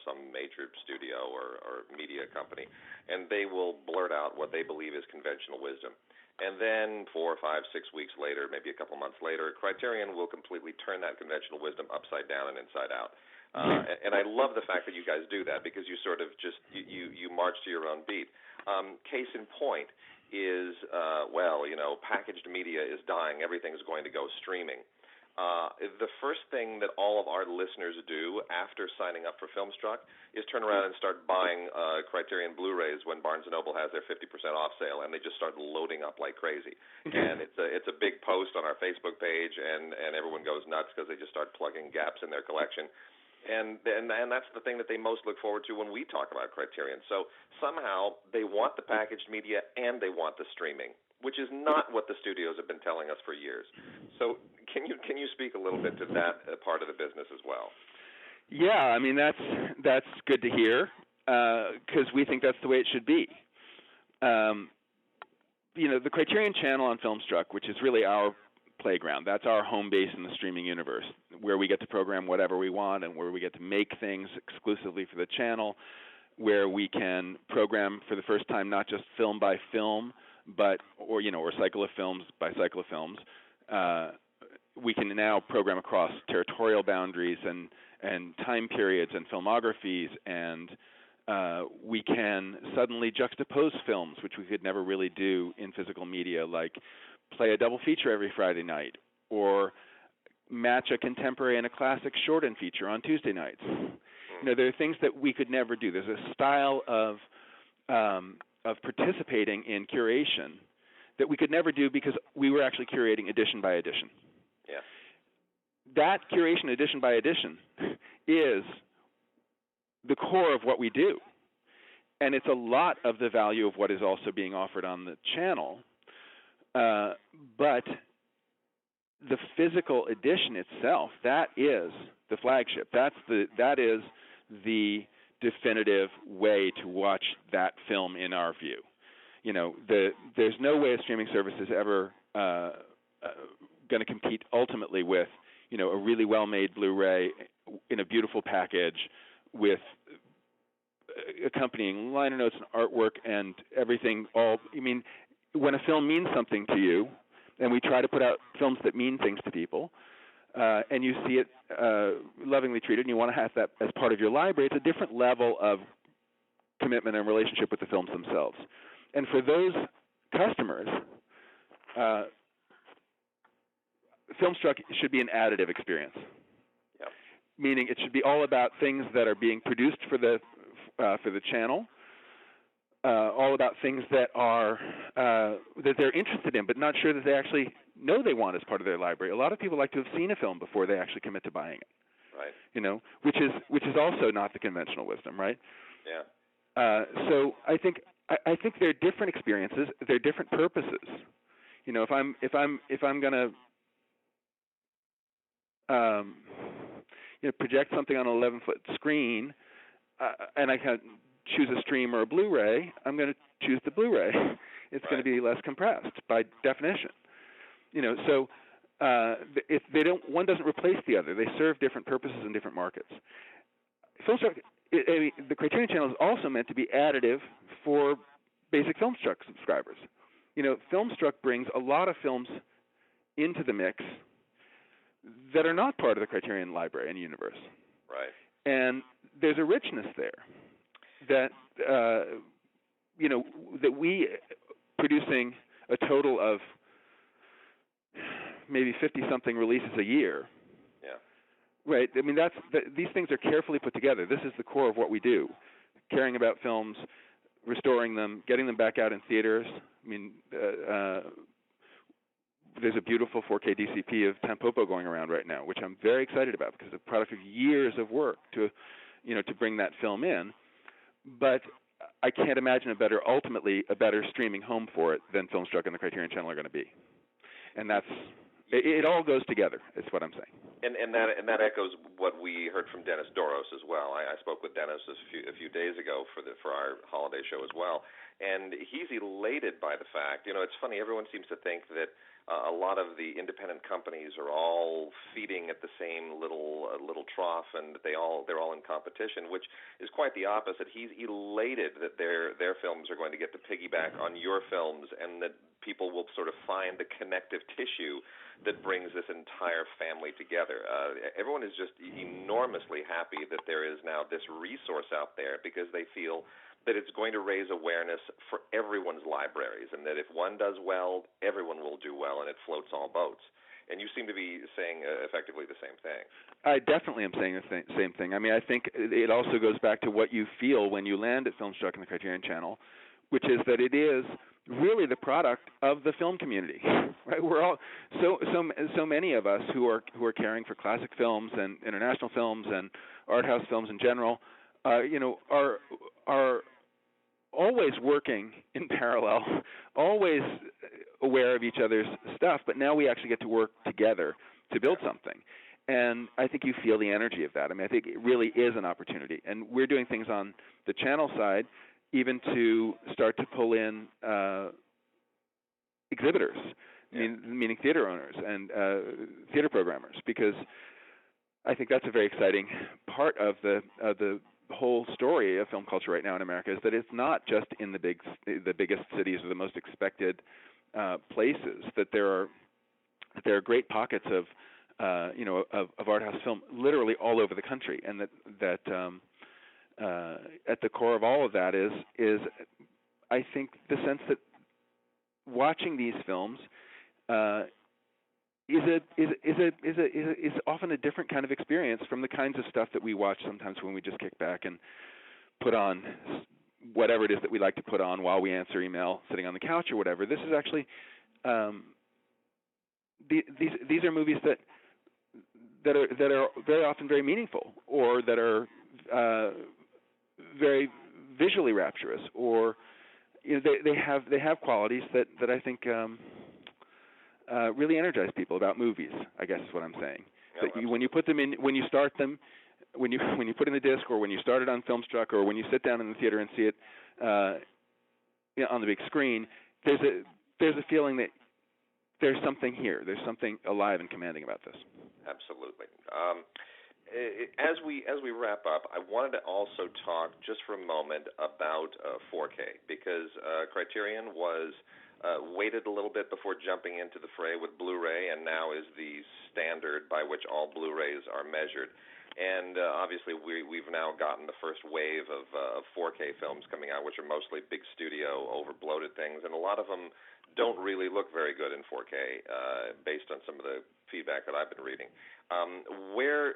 some major studio or media company, and they will blurt out what they believe is conventional wisdom. And then 4, 5, 6 weeks later, maybe a couple months later, Criterion will completely turn that conventional wisdom upside down and inside out. And I love the fact that you guys do that, because you sort of just you march to your own beat. Case in point is, packaged media is dying. Everything's going to go streaming. The first thing that all of our listeners do after signing up for FilmStruck is turn around and start buying Criterion Blu-rays when Barnes & Noble has their 50% off sale, and they just start loading up like crazy. And it's a big post on our Facebook page, and everyone goes nuts because they just start plugging gaps in their collection. And that's the thing that they most look forward to when we talk about Criterion. So somehow they want the packaged media and they want the streaming, which is not what the studios have been telling us for years. So can you speak a little bit to that part of the business as well? Yeah, I mean that's good to hear, because we think that's the way it should be. The Criterion Channel on FilmStruck, which is really our playground. That's our home base in the streaming universe, where we get to program whatever we want and where we get to make things exclusively for the channel, where we can program for the first time not just film by film, or cycle of films by cycle of films. We can now program across territorial boundaries and time periods and filmographies, and we can suddenly juxtapose films, which we could never really do in physical media, like play a double feature every Friday night, or match a contemporary and a classic short-end feature on Tuesday nights. There are things that we could never do. There's a style of participating in curation that we could never do because we were actually curating edition by edition. Yeah. That curation edition by edition is the core of what we do. And it's a lot of the value of what is also being offered on the channel. But the physical edition itself, that is the flagship. That is the definitive way to watch that film in our view. There's no way a streaming service is ever going to compete ultimately with, a really well-made Blu-ray in a beautiful package with accompanying liner notes and artwork and everything. When a film means something to you, and we try to put out films that mean things to people, and you see it lovingly treated, and you want to have that as part of your library, it's a different level of commitment and relationship with the films themselves. And for those customers, FilmStruck should be an additive experience. Yep. Meaning it should be all about things that are being produced for the channel, all about things that are that they're interested in, but not sure that they actually know they want as part of their library. A lot of people like to have seen a film before they actually commit to buying it. Right. Which is also not the conventional wisdom, right? Yeah. So I think they're different experiences. They're different purposes. If I'm going to project something on an 11-foot screen, and I can choose a stream or a Blu-ray, I'm going to choose the Blu-ray. It's going to be less compressed by definition. So if they don't, one doesn't replace the other. They serve different purposes in different markets. FilmStruck, the Criterion Channel is also meant to be additive for basic FilmStruck subscribers. FilmStruck brings a lot of films into the mix that are not part of the Criterion library and universe. Right. And there's a richness there that, that we, producing a total of maybe 50-something releases a year. Yeah. Right. I mean, these things are carefully put together. This is the core of what we do, caring about films, restoring them, getting them back out in theaters. I mean, there's a beautiful 4K DCP of Tampopo going around right now, which I'm very excited about because it's a product of years of work to bring that film in. But I can't imagine ultimately a better streaming home for it than FilmStruck and the Criterion Channel are going to be. And it all goes together, is what I'm saying. And that echoes what we heard from Dennis Doros as well. I spoke with Dennis a few days ago for our holiday show as well, and he's elated by the fact. It's funny. Everyone seems to think that a lot of the independent companies are all feeding at the same little trough, and they're all in competition, which is quite the opposite. He's elated that their films are going to get to piggyback on your films, and that people will sort of find the connective tissue that brings this entire family together. Everyone is just enormously happy that there is now this resource out there, because they feel that it's going to raise awareness for everyone's libraries, and that if one does well, everyone will do well, and it floats all boats. And you seem to be saying effectively the same thing. I definitely am saying the same thing. I mean, I think it also goes back to what you feel when you land at FilmStruck and the Criterion Channel, which is that it is really the product of the film community, right? We're all so many of us who are caring for classic films and international films and art house films in general, are always working in parallel, always aware of each other's stuff, but now we actually get to work together to build something. And I think you feel the energy of that. I mean, I think it really is an opportunity. And we're doing things on the channel side, even to start to pull in exhibitors, meaning theater owners and theater programmers, because I think that's a very exciting part of the whole story of film culture right now in America, is that it's not just in the biggest cities or the most expected places. That there are great pockets of art house film literally all over the country, and that at the core of all of that is I think the sense that watching these films is often a different kind of experience from the kinds of stuff that we watch sometimes when we just kick back and put on whatever it is that we like to put on while we answer email, sitting on the couch or whatever. This is actually these are movies that are very often very meaningful, or that are very visually rapturous, or they have qualities that I think really energize people about movies, I guess is what I'm saying. Yeah, that when you put them in, when you start them, when you put in the disc, or when you start it on FilmStruck, or when you sit down in the theater and see it on the big screen, there's a feeling that there's something here. There's something alive and commanding about this. Absolutely. As we wrap up, I wanted to also talk just for a moment about 4K, because Criterion was waited a little bit before jumping into the fray with Blu-ray, and now is the standard by which all Blu-rays are measured. And obviously, we've now gotten the first wave of 4K films coming out, which are mostly big studio, over-bloated things, and a lot of them don't really look very good in 4K, based on some of the feedback that I've been reading. Where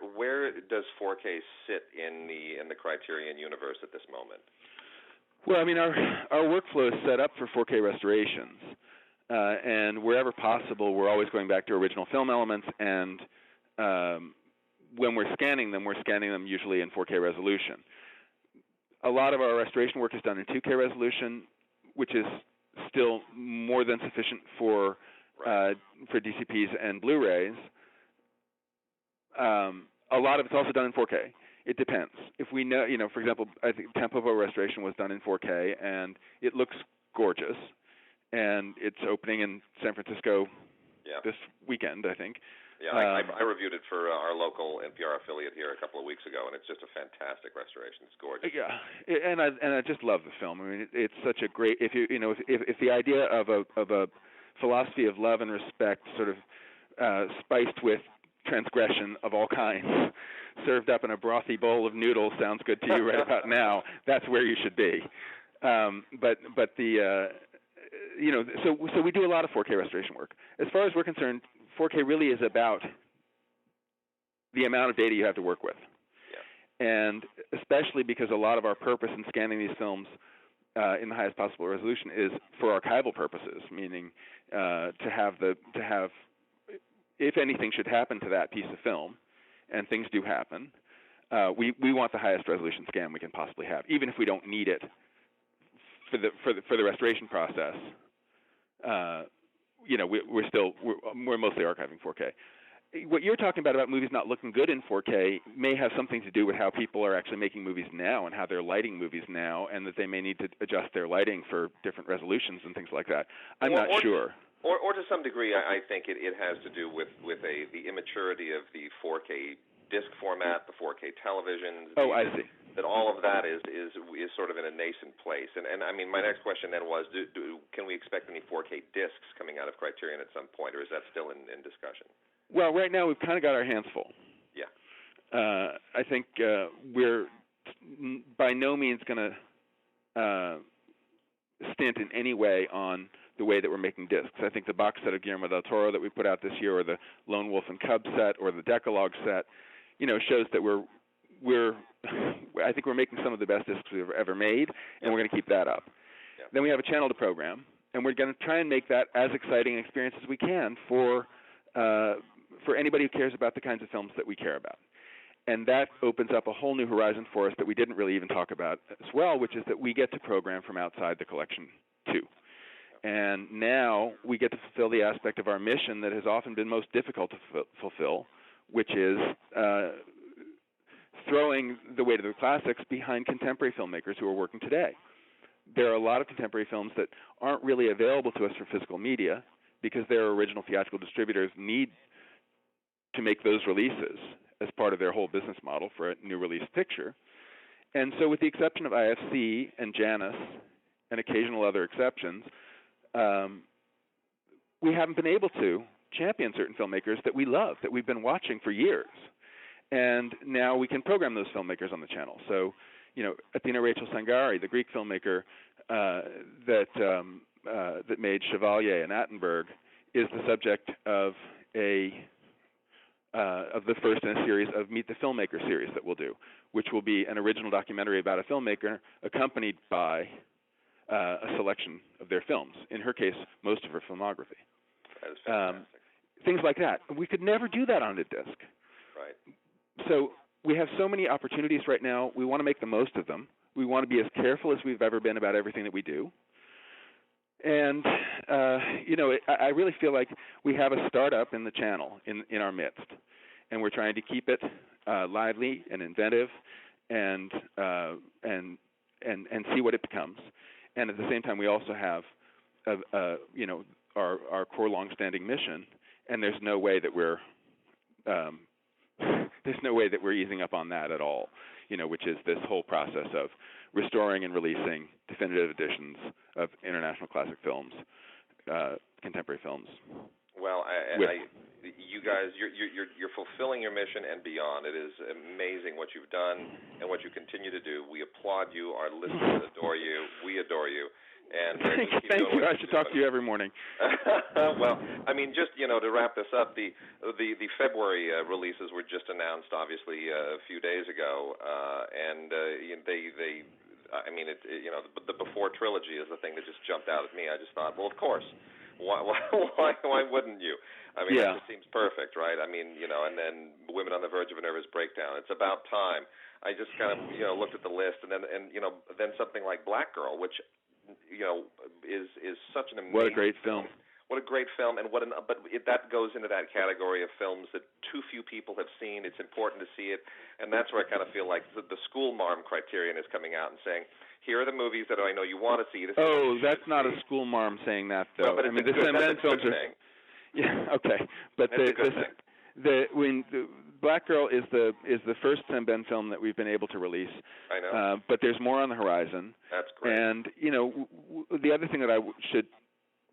does 4K sit in the Criterion universe at this moment? Well, I mean, our workflow is set up for 4K restorations, and wherever possible, we're always going back to original film elements, and when we're scanning them usually in 4K resolution. A lot of our restoration work is done in 2K resolution, which is still more than sufficient for DCPs and Blu-rays. A lot of it's also done in 4K. It depends. If we know, for example, I think Tempovo restoration was done in 4K, and it looks gorgeous, and it's opening in San Francisco this weekend, I think. Yeah, I reviewed it for our local NPR affiliate here a couple of weeks ago, and it's just a fantastic restoration. It's gorgeous. Yeah, and I just love the film. I mean, it's such a great. If the idea of a philosophy of love and respect, sort of spiced with transgression of all kinds, served up in a brothy bowl of noodles sounds good to you right about now, that's where you should be. But the so we do a lot of 4K restoration work. As far as we're concerned, 4K really is about the amount of data you have to work with. Yeah. And especially because a lot of our purpose in scanning these films in the highest possible resolution is for archival purposes, meaning to have if anything should happen to that piece of film, and things do happen, we want the highest resolution scan we can possibly have, even if we don't need it for the restoration process. We're mostly archiving 4K, what you're talking about movies not looking good in 4K may have something to do with how people are actually making movies now and how they're lighting movies now, and that they may need to adjust their lighting for different resolutions and things like that. I'm not sure. Or to some degree, I think it has to do with the immaturity of the 4K disc format, the 4K televisions. Oh, I see. That all of that is sort of in a nascent place. And I mean, my next question then was, can we expect any 4K discs coming out of Criterion at some point, or is that still in discussion? Well, right now we've kind of got our hands full. Yeah. I think we're by no means going to stint in any way on the way that we're making discs. I think the box set of Guillermo del Toro that we put out this year, or the Lone Wolf and Cub set, or the Decalogue set, shows that I think we're making some of the best discs we've ever made, and we're going to keep that up. Yeah. Then we have a channel to program, and we're going to try and make that as exciting an experience as we can for anybody who cares about the kinds of films that we care about. And that opens up a whole new horizon for us that we didn't really even talk about as well, which is that we get to program from outside the collection too. And now we get to fulfill the aspect of our mission that has often been most difficult to fulfill, which is throwing the weight of the classics behind contemporary filmmakers who are working today. There are a lot of contemporary films that aren't really available to us for physical media because their original theatrical distributors need to make those releases as part of their whole business model for a new release picture. And so with the exception of IFC and Janus and occasional other exceptions, we haven't been able to champion certain filmmakers that we love, that we've been watching for years. And now we can program those filmmakers on the channel. So, Athena Rachel Sangari, the Greek filmmaker that made Chevalier and Attenberg, is the subject of the first in a series of Meet the Filmmaker series that we'll do, which will be an original documentary about a filmmaker accompanied by a selection of their films. In her case, most of her filmography. That is fantastic. Things like that. We could never do that on a disc. Right. So we have so many opportunities right now. We want to make the most of them. We want to be as careful as we've ever been about everything that we do. And, I really feel like we have a startup in the channel in our midst. And we're trying to keep it lively and inventive and see what it becomes. And at the same time, we also have, our core long-standing mission. And there's no way that we're easing up on that at all, which is this whole process of restoring and releasing definitive editions of international classic films, contemporary films. Well, you guys, you're fulfilling your mission and beyond. It is amazing what you've done and what you continue to do. We applaud you. Our listeners adore you. We adore you. And thank you. I should talk to you every morning. Well, I mean, just to wrap this up, the February releases were just announced, obviously, a few days ago, and the Before trilogy is the thing that just jumped out at me. I just thought, well, of course, why wouldn't you? I mean, It just seems perfect, right? I mean, and then Women on the Verge of a Nervous Breakdown. It's about time. I just kind of looked at the list, and then something like Black Girl, which is such an amazing. What a great film! What a great film, and that goes into that category of films that too few people have seen. It's important to see it, and that's where I kind of feel like the school marm criterion is coming out and saying, here are the movies that I know you want to see. That's not a school marm saying that, though. Well, but the Sam Ben films are saying. Yeah, okay, but when Black Girl is the first Sam Ben film that we've been able to release. I know. But there's more on the horizon. That's great. And the other thing that I should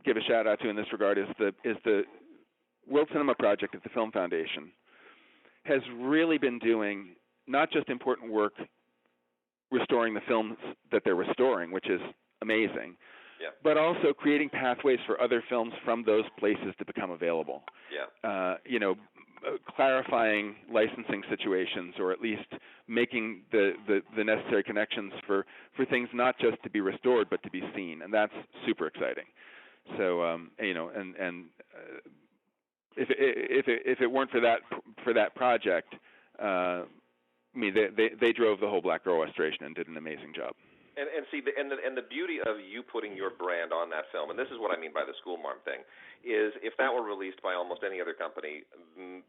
give a shout out to in this regard is the World Cinema Project at the Film Foundation has really been doing not just important work restoring the films that they're restoring, which is amazing, but also creating pathways for other films from those places to become available. Yeah. Clarifying licensing situations, or at least making the necessary connections for things not just to be restored but to be seen, and that's super exciting. So if it weren't for that project, they drove the whole Black Girl restoration and did an amazing job. And see, the beauty of you putting your brand on that film, and this is what I mean by the school marm thing, is if that were released by almost any other company,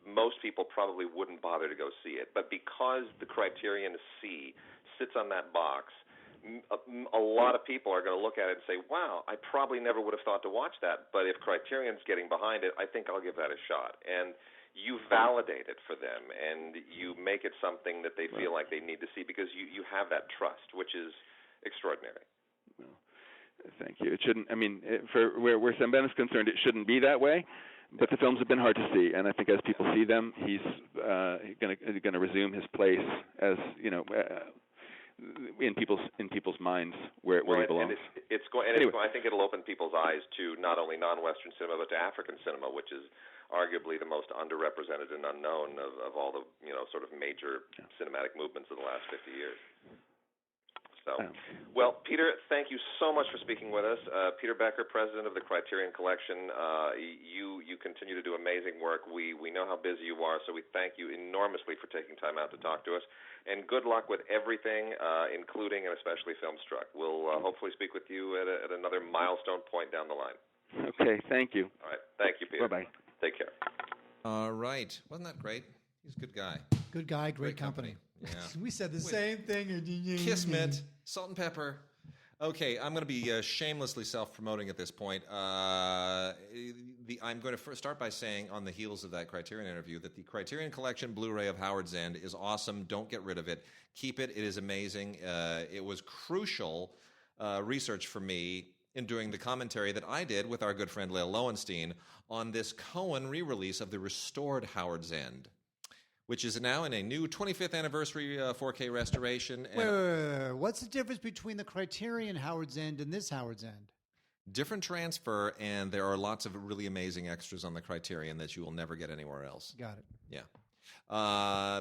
most people probably wouldn't bother to go see it. But because the Criterion C sits on that box, a lot of people are going to look at it and say, wow, I probably never would have thought to watch that, but if Criterion's getting behind it, I think I'll give that a shot. And you validate it for them, and you make it something that they feel like they need to see because you have that trust, which is extraordinary. Well, thank you. It shouldn't. I mean, for where Sam Ben is concerned, it shouldn't be that way. But the films have been hard to see, and I think as people see them, he's going to resume his place as in people's minds where he belongs. I think it'll open people's eyes to not only non-Western cinema but to African cinema, which is arguably the most underrepresented and unknown of all the sort of major cinematic movements of the last 50 years. So, well, Peter, thank you so much for speaking with us. Peter Becker, president of the Criterion Collection. You continue to do amazing work. We know how busy you are, so we thank you enormously for taking time out to talk to us. And good luck with everything, including and especially FilmStruck. We'll hopefully speak with you at another milestone point down the line. Okay, thank you. All right, thank you, Peter. Bye-bye. Take care. All right. Wasn't that great? He's a good guy. Good guy, great company. Yeah. We said the same thing. Kismet, salt and pepper. Okay, I'm going to be shamelessly self-promoting at this point. I'm going to start by saying, on the heels of that Criterion interview, that the Criterion Collection Blu-ray of Howard's End is awesome. Don't get rid of it. Keep it. It is amazing. It was crucial research for me in doing the commentary that I did with our good friend Lael Lowenstein on this Cohen re-release of the restored Howard's End, which is now in a new 25th anniversary 4K restoration. Wait. What's the difference between the Criterion Howard's End and this Howard's End? Different transfer, and there are lots of really amazing extras on the Criterion that you will never get anywhere else. Got it. Yeah.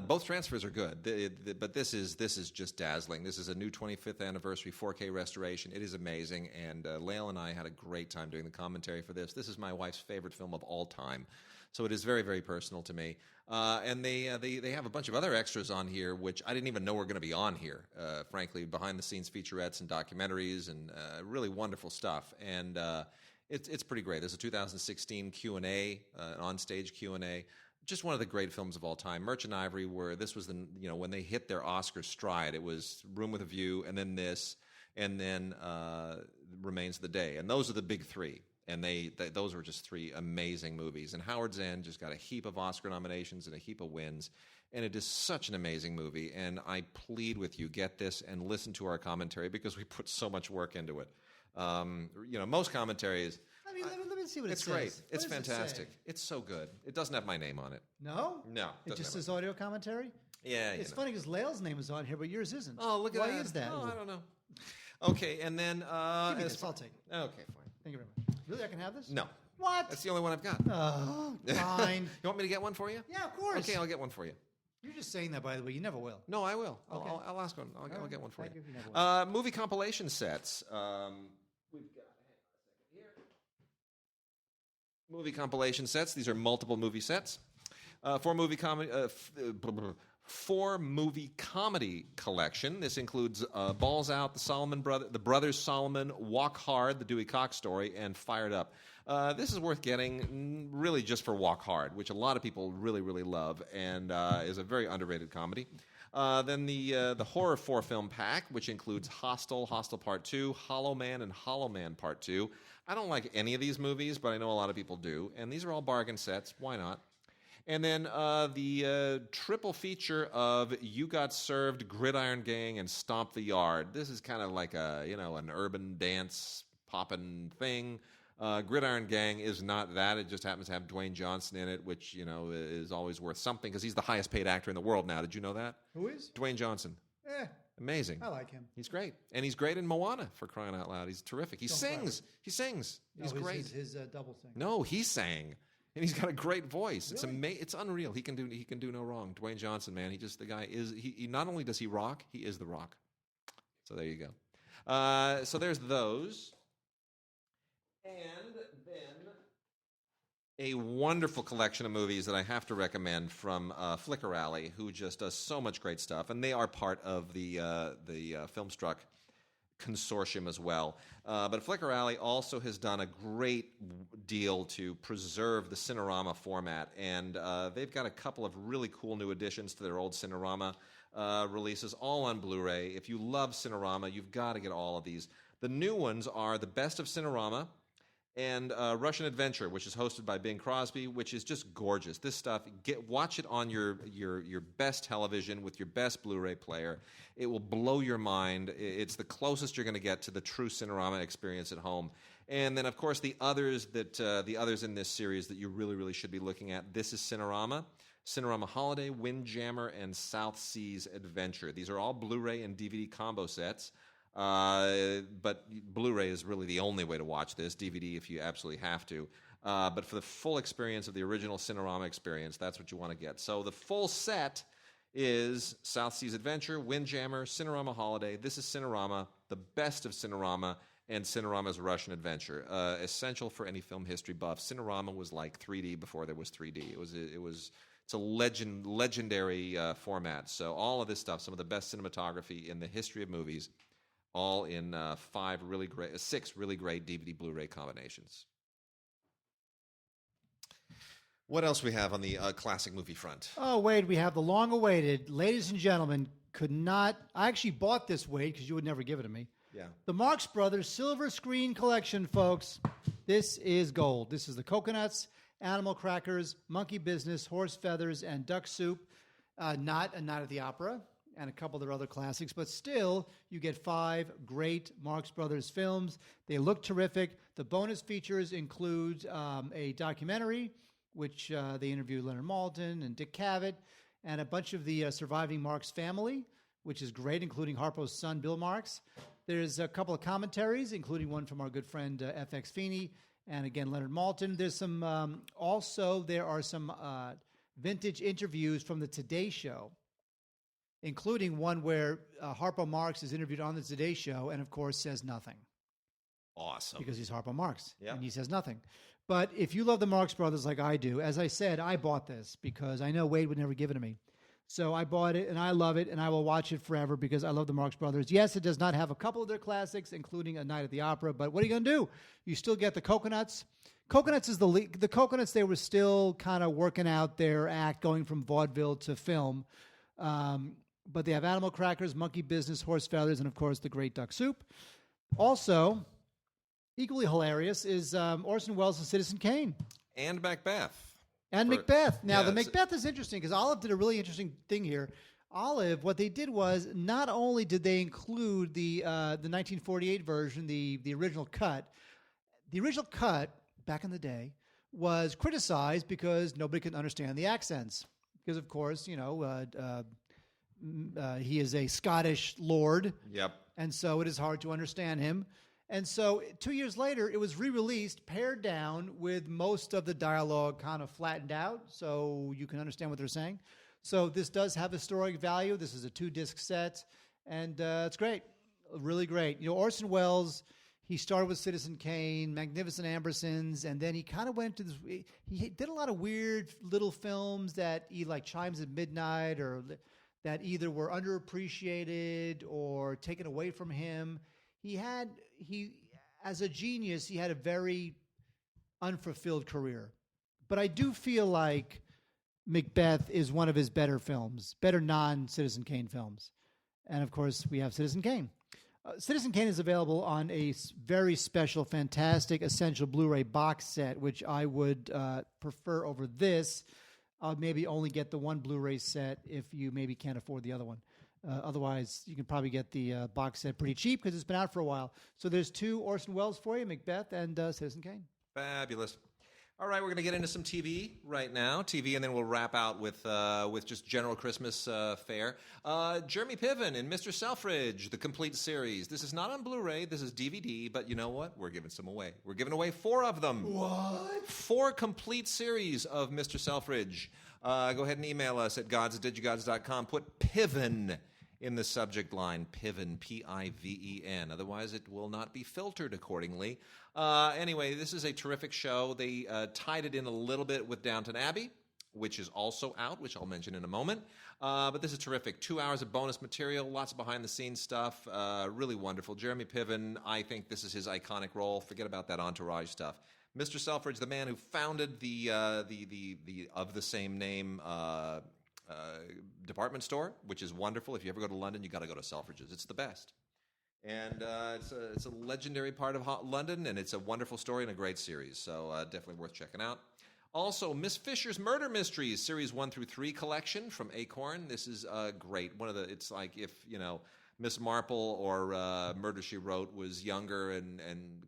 Both transfers are good, but this is just dazzling. This is a new 25th anniversary 4K restoration. It is amazing, and Lael and I had a great time doing the commentary for this. This is my wife's favorite film of all time. So it is very, very personal to me. And they have a bunch of other extras on here, which I didn't even know were going to be on here, frankly, behind-the-scenes featurettes and documentaries and really wonderful stuff. And it's pretty great. There's a 2016 Q&A, an on-stage Q&A. Just one of the great films of all time. Merchant Ivory, where this was when they hit their Oscar stride, it was Room with a View, and then this, and then Remains of the Day. And those are the big three. And those were just three amazing movies. And Howard's End just got a heap of Oscar nominations and a heap of wins. And it is such an amazing movie. And I plead with you, get this and listen to our commentary because we put so much work into it. Most commentaries... let me see what it says. It's great. It's fantastic. It's so good. It doesn't have my name on it. No? No. It just says audio commentary? Yeah. It's funny because Lael's name is on here, but yours isn't. Oh, look at that. Why is that? Oh, I don't know. Okay, and then... Give me this. I'll take it. Okay, fine. Thank you very much. Really? I can have this? No. What? That's the only one I've got. Oh, fine. You want me to get one for you? Yeah, of course. Okay, I'll get one for you. You're just saying that, by the way. You never will. No, I will. Okay. I'll ask one. I'll get one for Thank you. You never will. Movie compilation sets. We've got, hang on a second here. Movie compilation sets. These are multiple movie sets. Four movie comedy collection. This includes Balls Out, the Brothers Solomon, Walk Hard, the Dewey Cox story, and Fired Up. This is worth getting really just for Walk Hard, which a lot of people really, really love, and is a very underrated comedy. Then the horror 4-film pack, which includes Hostel, Hostel Part 2, Hollow Man, and Hollow Man Part 2. I don't like any of these movies, but I know a lot of people do, and these are all bargain sets. Why not? And then the triple feature of You Got Served, Gridiron Gang, and Stomp the Yard. This is kind of like an urban dance poppin' thing. Gridiron Gang is not that. It just happens to have Dwayne Johnson in it, which, is always worth something because he's the highest paid actor in the world now. Did you know that? Who is? Dwayne Johnson. Amazing. I like him. He's great. And he's great in Moana, for crying out loud. He's terrific. He sings. He's great. His double sing. No, he sang. And he's got a great voice. Really? It's unreal. He can do no wrong. Dwayne Johnson, man. The guy is he not only does he rock, he is the rock. So there you go. So there's those. And then a wonderful collection of movies that I have to recommend from Flickr Alley, who just does so much great stuff, and they are part of the FilmStruck consortium as well. But Flicker Alley also has done a great deal to preserve the Cinerama format, and they've got a couple of really cool new additions to their old Cinerama releases, all on Blu-ray. If you love Cinerama, you've got to get all of these. The new ones are The Best of Cinerama and Russian Adventure, which is hosted by Bing Crosby, which is just gorgeous. This stuff, watch it on your best television with your best Blu-ray player. It will blow your mind. It's the closest you're going to get to the true Cinerama experience at home. And then, of course, the others in this series that you really, really should be looking at. This is Cinerama, Cinerama Holiday, Windjammer, and South Seas Adventure. These are all Blu-ray and DVD combo sets. But Blu-ray is really the only way to watch this. DVD if you absolutely have to. But for the full experience of the original Cinerama experience, that's what you want to get. So the full set is South Seas Adventure, Windjammer, Cinerama Holiday. This is Cinerama, the best of Cinerama, and Cinerama's Russian Adventure. Essential for any film history buff. Cinerama was like 3D before there was 3D. It's a legendary format. So all of this stuff, some of the best cinematography in the history of movies, all in 6 really great DVD Blu-ray combinations. What else we have on the classic movie front? Oh, Wade, we have the long-awaited, ladies and gentlemen, I actually bought this, Wade, because you would never give it to me. Yeah. The Marx Brothers Silver Screen Collection, folks. This is gold. This is the Coconuts, Animal Crackers, Monkey Business, Horse Feathers, and Duck Soup. Not A Night at the Opera, and a couple of their other classics, but still, you get 5 great Marx Brothers films. They look terrific. The bonus features include a documentary, which they interviewed Leonard Maltin and Dick Cavett, and a bunch of the surviving Marx family, which is great, including Harpo's son, Bill Marx. There's a couple of commentaries, including one from our good friend F.X. Feeney, and again, Leonard Maltin. There's some, also, there are some vintage interviews from the Today Show, including one where Harpo Marx is interviewed on the Today Show and, of course, says nothing. Awesome. Because he's Harpo Marx, yeah. And he says nothing. But if you love the Marx Brothers like I do, as I said, I bought this because I know Wade would never give it to me. So I bought it, and I love it, and I will watch it forever because I love the Marx Brothers. Yes, it does not have a couple of their classics, including A Night at the Opera, but what are you going to do? You still get the Coconuts. Coconuts is the Coconuts, they were still kind of working out their act, going from vaudeville to film. But they have Animal Crackers, Monkey Business, Horse Feathers, and, of course, the great Duck Soup. Also, equally hilarious is Orson Welles' Citizen Kane. And Macbeth. And Macbeth. Now, the Macbeth is interesting because Olive did a really interesting thing here. Olive, what they did was not only did they include the 1948 version, the original cut. The original cut, back in the day, was criticized because nobody could understand the accents. Because, of course, he is a Scottish lord. Yep. And so it is hard to understand him. And so 2 years later, it was re-released, pared down with most of the dialogue kind of flattened out so you can understand what they're saying. So this does have historic value. This is a 2-disc set, and it's great, really great. Orson Welles, he started with Citizen Kane, Magnificent Ambersons, and then he kind of went to this. He did a lot of weird little films that like Chimes at Midnight, or that either were underappreciated or taken away from him. As a genius, he had a very unfulfilled career. But I do feel like Macbeth is one of his better films, better non-Citizen Kane films. And, of course, we have Citizen Kane. Citizen Kane is available on a very special, fantastic, essential Blu-ray box set, which I would prefer over this. I'll maybe only get the one Blu-ray set if you maybe can't afford the other one. Otherwise, you can probably get the box set pretty cheap because it's been out for a while. So there's 2 Orson Welles for you, Macbeth and Citizen Kane. Fabulous. All right, we're going to get into some TV right now. and then we'll wrap out with just general Christmas fare. Jeremy Piven and Mr. Selfridge, the complete series. This is not on Blu-ray. This is DVD, but you know what? We're giving some away. We're giving away 4 of them. What? 4 complete series of Mr. Selfridge. Go ahead and email us at gods@digigods.com. Put Piven in the subject line, Piven, P-I-V-E-N. Otherwise, it will not be filtered accordingly. Anyway, this is a terrific show. They tied it in a little bit with Downton Abbey. which is also out, which I'll mention in a moment. But this is terrific. 2 hours of bonus material, lots of behind-the-scenes stuff, really wonderful. Jeremy Piven, I think this is his iconic role. Forget about that entourage stuff. Mr. Selfridge, the man who founded the of the same name department store, which is wonderful. If you ever go to London, you got to go to Selfridge's. It's the best. And it's a legendary part of London, and it's a wonderful story and a great series. So definitely worth checking out. Also, Miss Fisher's Murder Mysteries, Series 1 through 3 collection from Acorn. This is great. It's like if, Miss Marple or Murder, She Wrote was younger and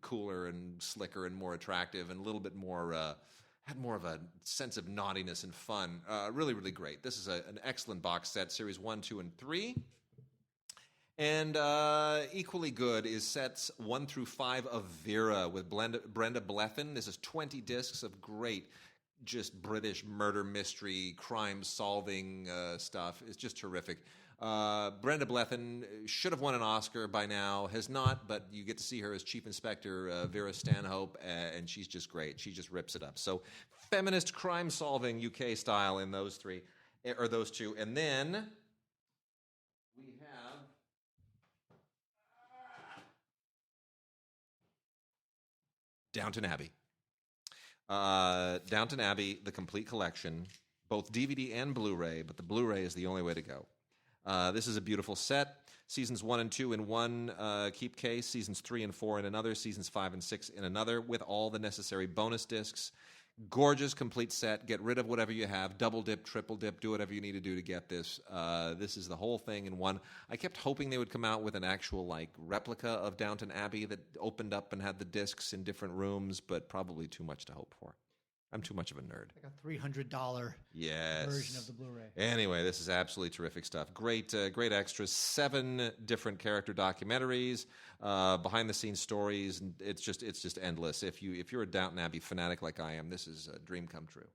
cooler and slicker and more attractive and a little bit more, had more of a sense of naughtiness and fun. Really, really great. This is an excellent box set, Series 1, 2, and 3. And equally good is sets 1 through 5 of Vera with Brenda Blethyn. This is 20 discs of great, just British murder mystery, crime-solving stuff. It's just terrific. Brenda Blethyn should have won an Oscar by now, has not, but you get to see her as Chief Inspector Vera Stanhope, and she's just great. She just rips it up. So feminist crime-solving UK style in those three, or those two. And then we have Downton Abbey. Downton Abbey, the complete collection, both DVD and Blu-ray, but the Blu-ray is the only way to go. This is a beautiful set. Seasons 1 and 2 in one keep case, seasons 3 and 4 in another, seasons 5 and 6 in another, with all the necessary bonus discs. Gorgeous, complete set. Get rid of whatever you have. Double dip, triple dip, do whatever you need to do to get this. This is the whole thing in one. I kept hoping they would come out with an actual replica of Downton Abbey that opened up and had the discs in different rooms, but probably too much to hope for. I'm too much of a nerd. Like a $300 version of the Blu-ray. Anyway, this is absolutely terrific stuff. Great extras. 7 different character documentaries, behind-the-scenes stories, and it's just endless. If you're a Downton Abbey fanatic like I am, this is a dream come true.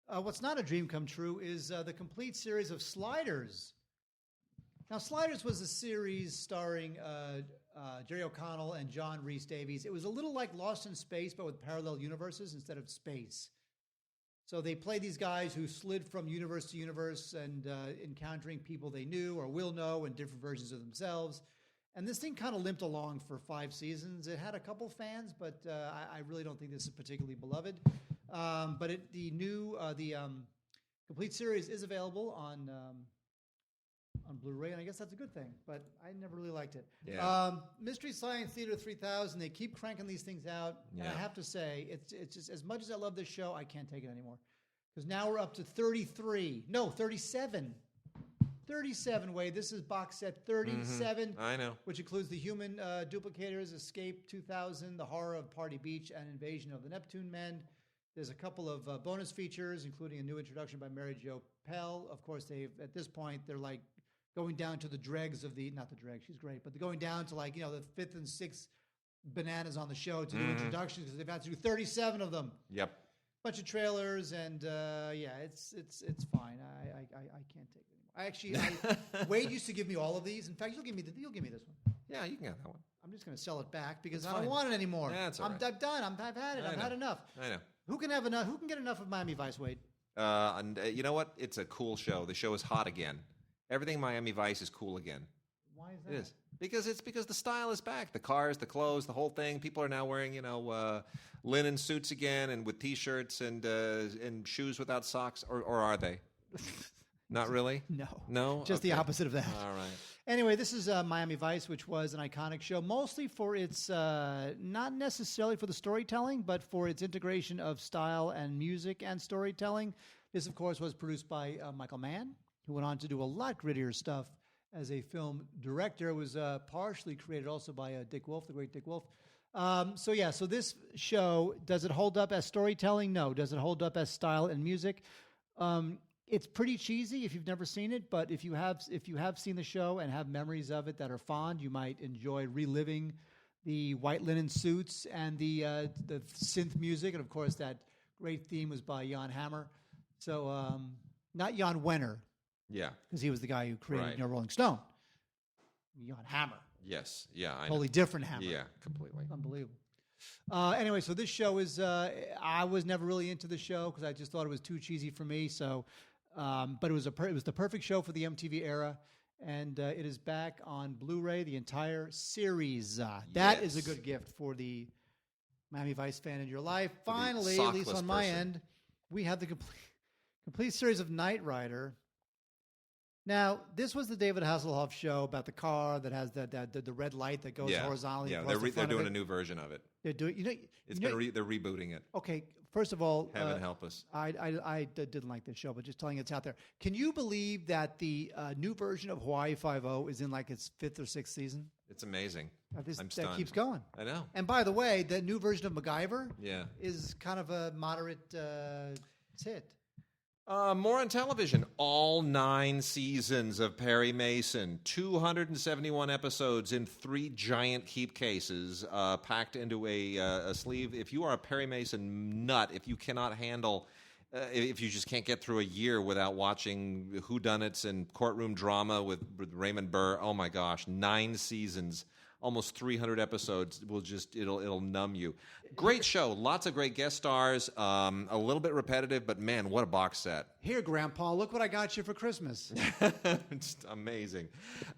What's not a dream come true is the complete series of Sliders. Now, Sliders was a series starring Jerry O'Connell and John Rhys Davies. It was a little like Lost in Space, but with parallel universes instead of space. So they played these guys who slid from universe to universe and encountering people they knew or will know and different versions of themselves. And this thing kind of limped along for 5 seasons. It had a couple fans, but I really don't think this is particularly beloved. But the complete series is available on Blu-ray, and I guess that's a good thing, but I never really liked it. Yeah. Mystery Science Theater 3000, they keep cranking these things out, and I have to say, it's just, as much as I love this show, I can't take it anymore. Because now we're up to 37. 37, Wade. This is box set 37. Mm-hmm. I know. Which includes The Human Duplicators, Escape 2000, The Horror of Party Beach, and Invasion of the Neptune Men. There's a couple of bonus features, including a new introduction by Mary Jo Pell. Of course, at this point, they're like going down to the dregs of not the dregs, she's great, but they're going down to the 5th and 6th bananas on the show to do introductions because they've had to do 37 of them. Yep. Bunch of trailers and it's fine. I can't take it anymore. Wade used to give me all of these. In fact, you'll give me this one. Yeah, you can have that one. I'm just going to sell it back because That's I don't fine. want it anymore. Yeah, that's all right. I'm done. I've had it. I've had enough. I know. Who can have enough? Who can get enough of Miami Vice, Wade? And you know what? It's a cool show. The show is hot again. Everything Miami Vice is cool again. Why is that? It is. Because the style is back. The cars, the clothes, the whole thing. People are now wearing, linen suits again and with T-shirts and shoes without socks. Or are they? Not really? No. Just the opposite of that. All right. Anyway, this is Miami Vice, which was an iconic show, mostly for its, not necessarily for the storytelling, but for its integration of style and music and storytelling. This, of course, was produced by Michael Mann, who went on to do a lot grittier stuff as a film director. It was partially created also by Dick Wolf, the great Dick Wolf. So this show, does it hold up as storytelling? No. Does it hold up as style and music? It's pretty cheesy if you've never seen it, but if you have seen the show and have memories of it that are fond, you might enjoy reliving the white linen suits and the synth music, and of course that great theme was by Jan Hammer. So not Jan Wenner. Yeah. Because he was the guy who created Rolling Stone. Jan Hammer. Yes. Yeah. I Totally different Hammer. Yeah, completely. Unbelievable. Anyway, so this show is, I was never really into the show because I just thought it was too cheesy for me. So, but it was the perfect show for the MTV era. And it is back on Blu-ray, the entire series. That is a good gift for the Miami Vice fan in your life. Finally, at least on my end, we have the complete series of Knight Rider. Now, this was the David Hasselhoff show about the car that has the red light that goes horizontally. Yeah, they're doing a new version of it. They're doing, they're rebooting it. Okay, first of all, Heaven help us. I didn't like this show, but just telling you it's out there. Can you believe that the new version of Hawaii Five-0 is in like its 5th or 6th season? It's amazing. I'm stunned. That keeps going. I know. And by the way, the new version of MacGyver yeah. is kind of a moderate hit. More on television. All 9 seasons of Perry Mason. 271 episodes in 3 giant keep cases packed into a sleeve. If you are a Perry Mason nut, if you cannot handle... if you just can't get through a year without watching whodunits and courtroom drama with Raymond Burr, oh my gosh, 9 seasons, almost 300 episodes it'll numb you. Great show, lots of great guest stars, a little bit repetitive, but man, what a box set. Here, Grandpa, look what I got you for Christmas. It's amazing.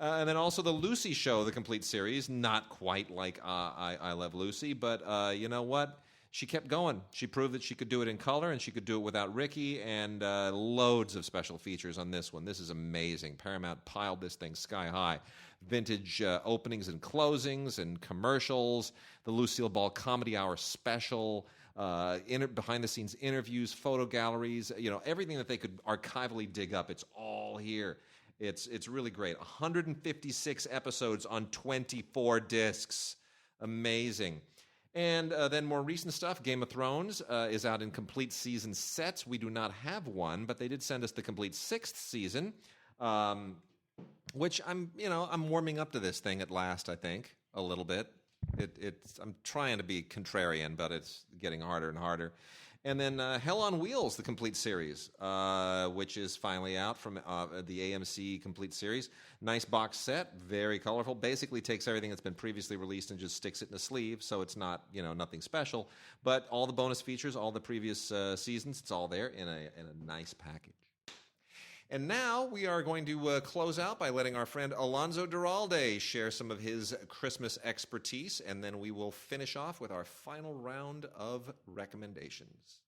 And then also the Lucy show, the complete series, not quite like I Love Lucy, but you know what? She kept going. She proved that she could do it in color and she could do it without Ricky, and loads of special features on this one. This is amazing. Paramount piled this thing sky high. Vintage openings and closings and commercials, the Lucille Ball Comedy Hour special, behind-the-scenes interviews, photo galleries, everything that they could archivally dig up. It's all here. It's really great. 156 episodes on 24 discs. Amazing. And then more recent stuff, Game of Thrones is out in complete season sets. We do not have one, but they did send us the complete 6th season, which I'm warming up to this thing at last, I think, a little bit. I'm trying to be contrarian, but it's getting harder and harder. And then Hell on Wheels, the complete series, which is finally out from the AMC complete series. Nice box set, very colorful. Basically takes everything that's been previously released and just sticks it in a sleeve, so it's not, nothing special. But all the bonus features, all the previous seasons, it's all there in a nice package. And now we are going to close out by letting our friend Alonso Duralde share some of his Christmas expertise, and then we will finish off with our final round of recommendations.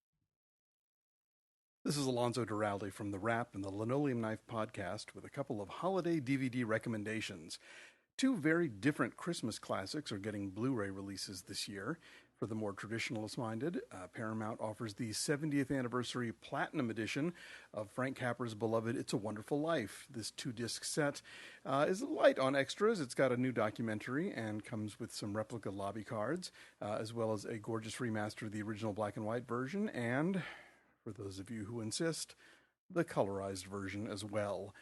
This is Alonso Duralde from The Wrap and the Linoleum Knife podcast with a couple of holiday DVD recommendations. 2 very different Christmas classics are getting Blu-ray releases this year. For the more traditionalist-minded, Paramount offers the 70th anniversary Platinum Edition of Frank Capra's beloved It's a Wonderful Life. This 2-disc set is light on extras. It's got a new documentary and comes with some replica lobby cards, as well as a gorgeous remaster of the original black and white version, and, for those of you who insist, the colorized version as well.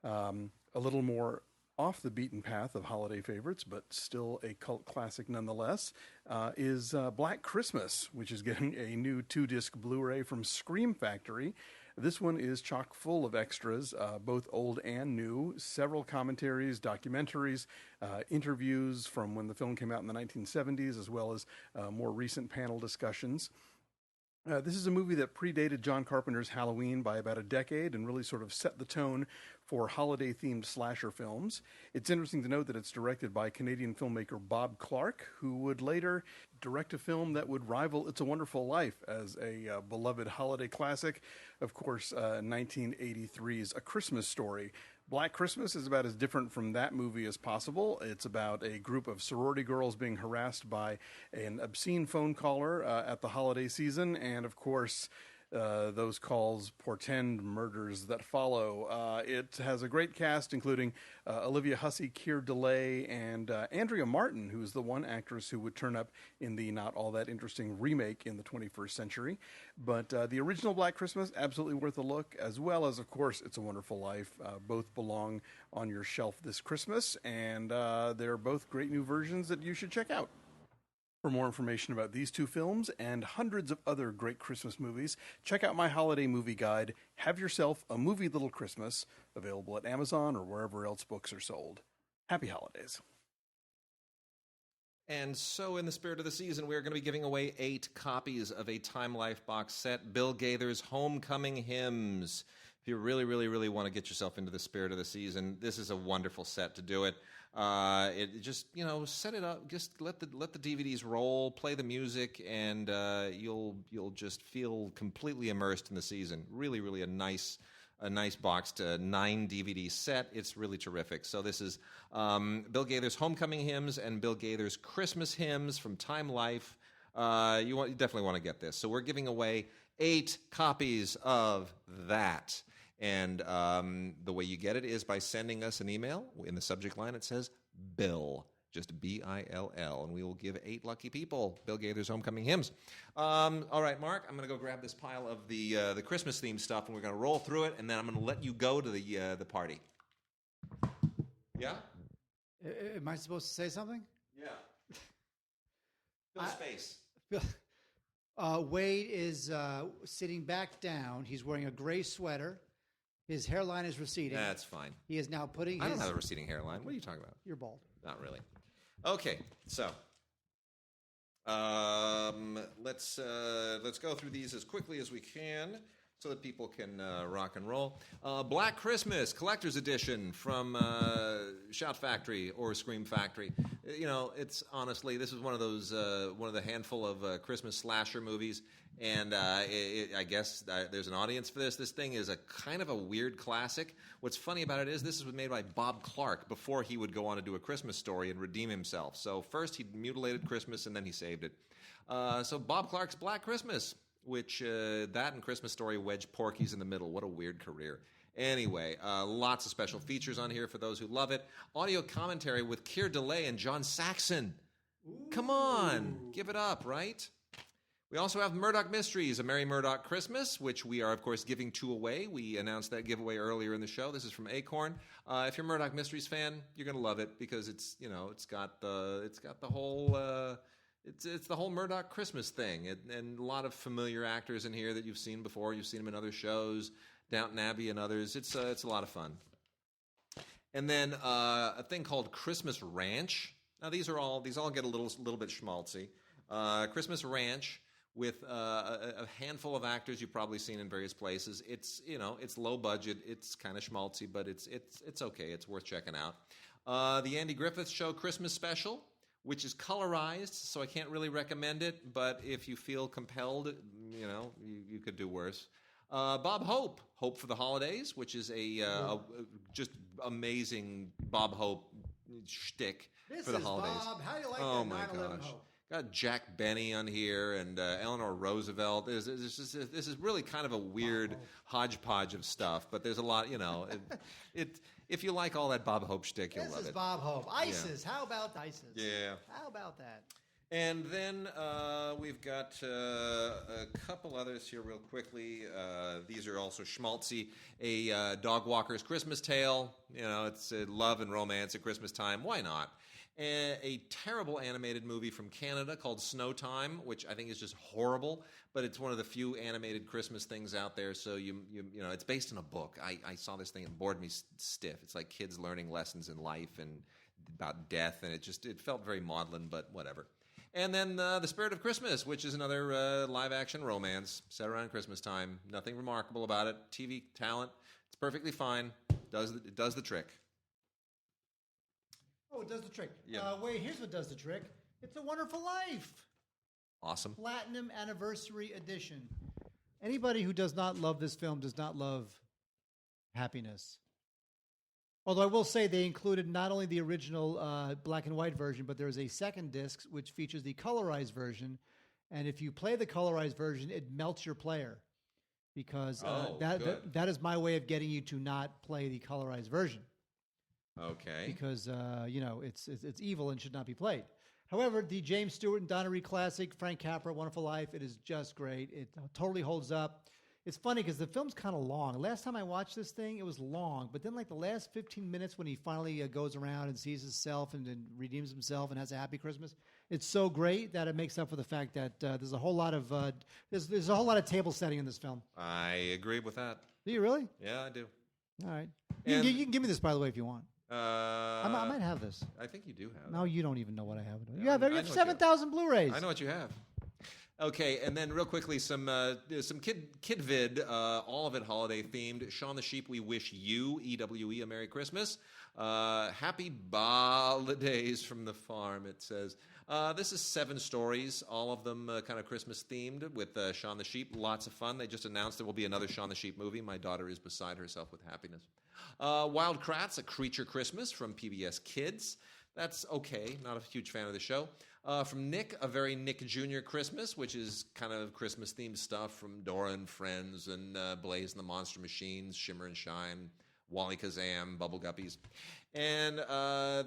A little more off the beaten path of holiday favorites, but still a cult classic nonetheless, is Black Christmas, which is getting a new 2-disc Blu-ray from Scream Factory. This one is chock full of extras, both old and new, several commentaries, documentaries, interviews from when the film came out in the 1970s, as well as more recent panel discussions. This is a movie that predated John Carpenter's Halloween by about a decade and really sort of set the tone for holiday-themed slasher films. It's interesting to note that it's directed by Canadian filmmaker Bob Clark, who would later direct a film that would rival It's a Wonderful Life as a beloved holiday classic. Of course, 1983's A Christmas Story. Black Christmas is about as different from that movie as possible. It's about a group of sorority girls being harassed by an obscene phone caller at the holiday season, and of course, those calls portend murders that follow. It has a great cast, including Olivia Hussey, Keir Dullea, and Andrea Martin, who's the one actress who would turn up in the not all that interesting remake in the 21st century. But the original Black Christmas, absolutely worth a look, as well as, of course, It's a Wonderful Life. Both belong on your shelf this Christmas, and they're both great new versions that you should check out. For more information about these 2 films and hundreds of other great Christmas movies, check out my holiday movie guide, Have Yourself a Movie Little Christmas, available at Amazon or wherever else books are sold. Happy holidays. And so, in the spirit of the season, we're going to be giving away 8 copies of a Time Life box set, Bill Gaither's Homecoming Hymns. If you really, really, really want to get yourself into the spirit of the season, this is a wonderful set to do it. It just, set it up. Just let the DVDs roll, play the music, and you'll just feel completely immersed in the season. Really, really a nice boxed 9 DVD set. It's really terrific. So this is Bill Gaither's Homecoming Hymns and Bill Gaither's Christmas Hymns from Time Life. You definitely want to get this. So we're giving away 8 copies of that. And the way you get it is by sending us an email. In the subject line, it says Bill. Just BILL, and we will give 8 lucky people Bill Gaither's Homecoming Hymns. All right, Mark, I'm going to go grab this pile of the Christmas-themed stuff, and we're going to roll through it, and then I'm going to let you go to the party. Yeah? Am I supposed to say something? Yeah. Fill space. Wade is sitting back down. He's wearing a gray sweater. His hairline is receding. That's fine. He is now putting I don't have a receding hairline. What are you talking about? You're bald. Not really. Okay, so let's go through these as quickly as we can so that people can rock and roll. Black Christmas Collector's Edition from Shout Factory or Scream Factory. It's honestly, this is one of the handful of Christmas slasher movies, and I guess there's an audience for this. This thing is a kind of a weird classic. What's funny about it is this was made by Bob Clark before he would go on to do A Christmas Story and redeem himself. So first he mutilated Christmas and then he saved it. So Bob Clark's Black Christmas, which that and Christmas Story wedge Porky's in the middle. What a weird career. Anyway, lots of special features on here for those who love it. Audio commentary with Keir Delay and John Saxon. Ooh. Come on, give it up, right? We also have Murdoch Mysteries, A Merry Murdoch Christmas, which we are, of course, giving 2 away. We announced that giveaway earlier in the show. This is from Acorn. If you're a Murdoch Mysteries fan, you're going to love it because it's got the whole it's the whole Murdoch Christmas thing, and a lot of familiar actors in here that you've seen before. You've seen them in other shows, Downton Abbey and others. It's a lot of fun. And then a thing called Christmas Ranch. Now these all get a little bit schmaltzy. Christmas Ranch, with a handful of actors you've probably seen in various places. It's low budget, it's kind of schmaltzy, but it's okay. It's worth checking out. The Andy Griffith Show Christmas Special, which is colorized, so I can't really recommend it. But if you feel compelled, you could do worse. Bob Hope for the Holidays, which is a just amazing Bob Hope shtick for the holidays. Bob. How do you like that? My gosh. Hope? Got Jack Benny on here and Eleanor Roosevelt. This is really kind of a weird hodgepodge of stuff, but there's a lot, if you like all that Bob Hope shtick, you'll love it. This is Bob Hope. ISIS. Yeah. How about ISIS? Yeah. How about that? And then we've got a couple others here real quickly. These are also schmaltzy. A Dog Walker's Christmas Tale. It's love and romance at Christmas time. Why not? A terrible animated movie from Canada called Snow Time, which I think is just horrible, but it's one of the few animated Christmas things out there. So it's based on a book. I saw this thing and it bored me stiff. It's like kids learning lessons in life and about death, and it felt very maudlin, but whatever. And then The Spirit of Christmas, which is another live-action romance set around Christmas time. Nothing remarkable about it. TV talent. It's perfectly fine. It does the trick. Oh, it does the trick. Yeah. Wait, here's what does the trick. It's A Wonderful Life. Awesome. Platinum Anniversary Edition. Anybody who does not love this film does not love happiness. Although I will say they included not only the original black and white version, but there's a second disc which features the colorized version. And if you play the colorized version, it melts your player. Because that is my way of getting you to not play the colorized version. Okay. Because it's evil and should not be played. However, the James Stewart and Donna Reed classic, Frank Capra, Wonderful Life, it is just great. It totally holds up. It's funny because the film's kind of long. Last time I watched this thing, it was long. But then like the last 15 minutes when he finally goes around and sees himself and then redeems himself and has a happy Christmas, it's so great that it makes up for the fact that there's a whole lot of there's a whole lot of table setting in this film. I agree with that. Do you really? Yeah, I do. All right. You can give me this, by the way, if you want. I might have this. I think you do have. No, you don't even know what I have. You I have know what you 7,000 Blu-rays. I know what you have. Okay, and then real quickly, some kid vid, all of it holiday themed. Shaun the Sheep, we wish you, EWE, a Merry Christmas. Happy holidays from the farm, it says. This is 7 stories, all of them kind of Christmas themed with Shaun the Sheep. Lots of fun. They just announced there will be another Shaun the Sheep movie. My daughter is beside herself with happiness. Wild Kratts, A Creature Christmas from PBS Kids. That's okay. Not a huge fan of the show. From Nick, A Very Nick Jr. Christmas, which is kind of Christmas-themed stuff from Dora and Friends and Blaze and the Monster Machines, Shimmer and Shine, Wally Kazam, Bubble Guppies. And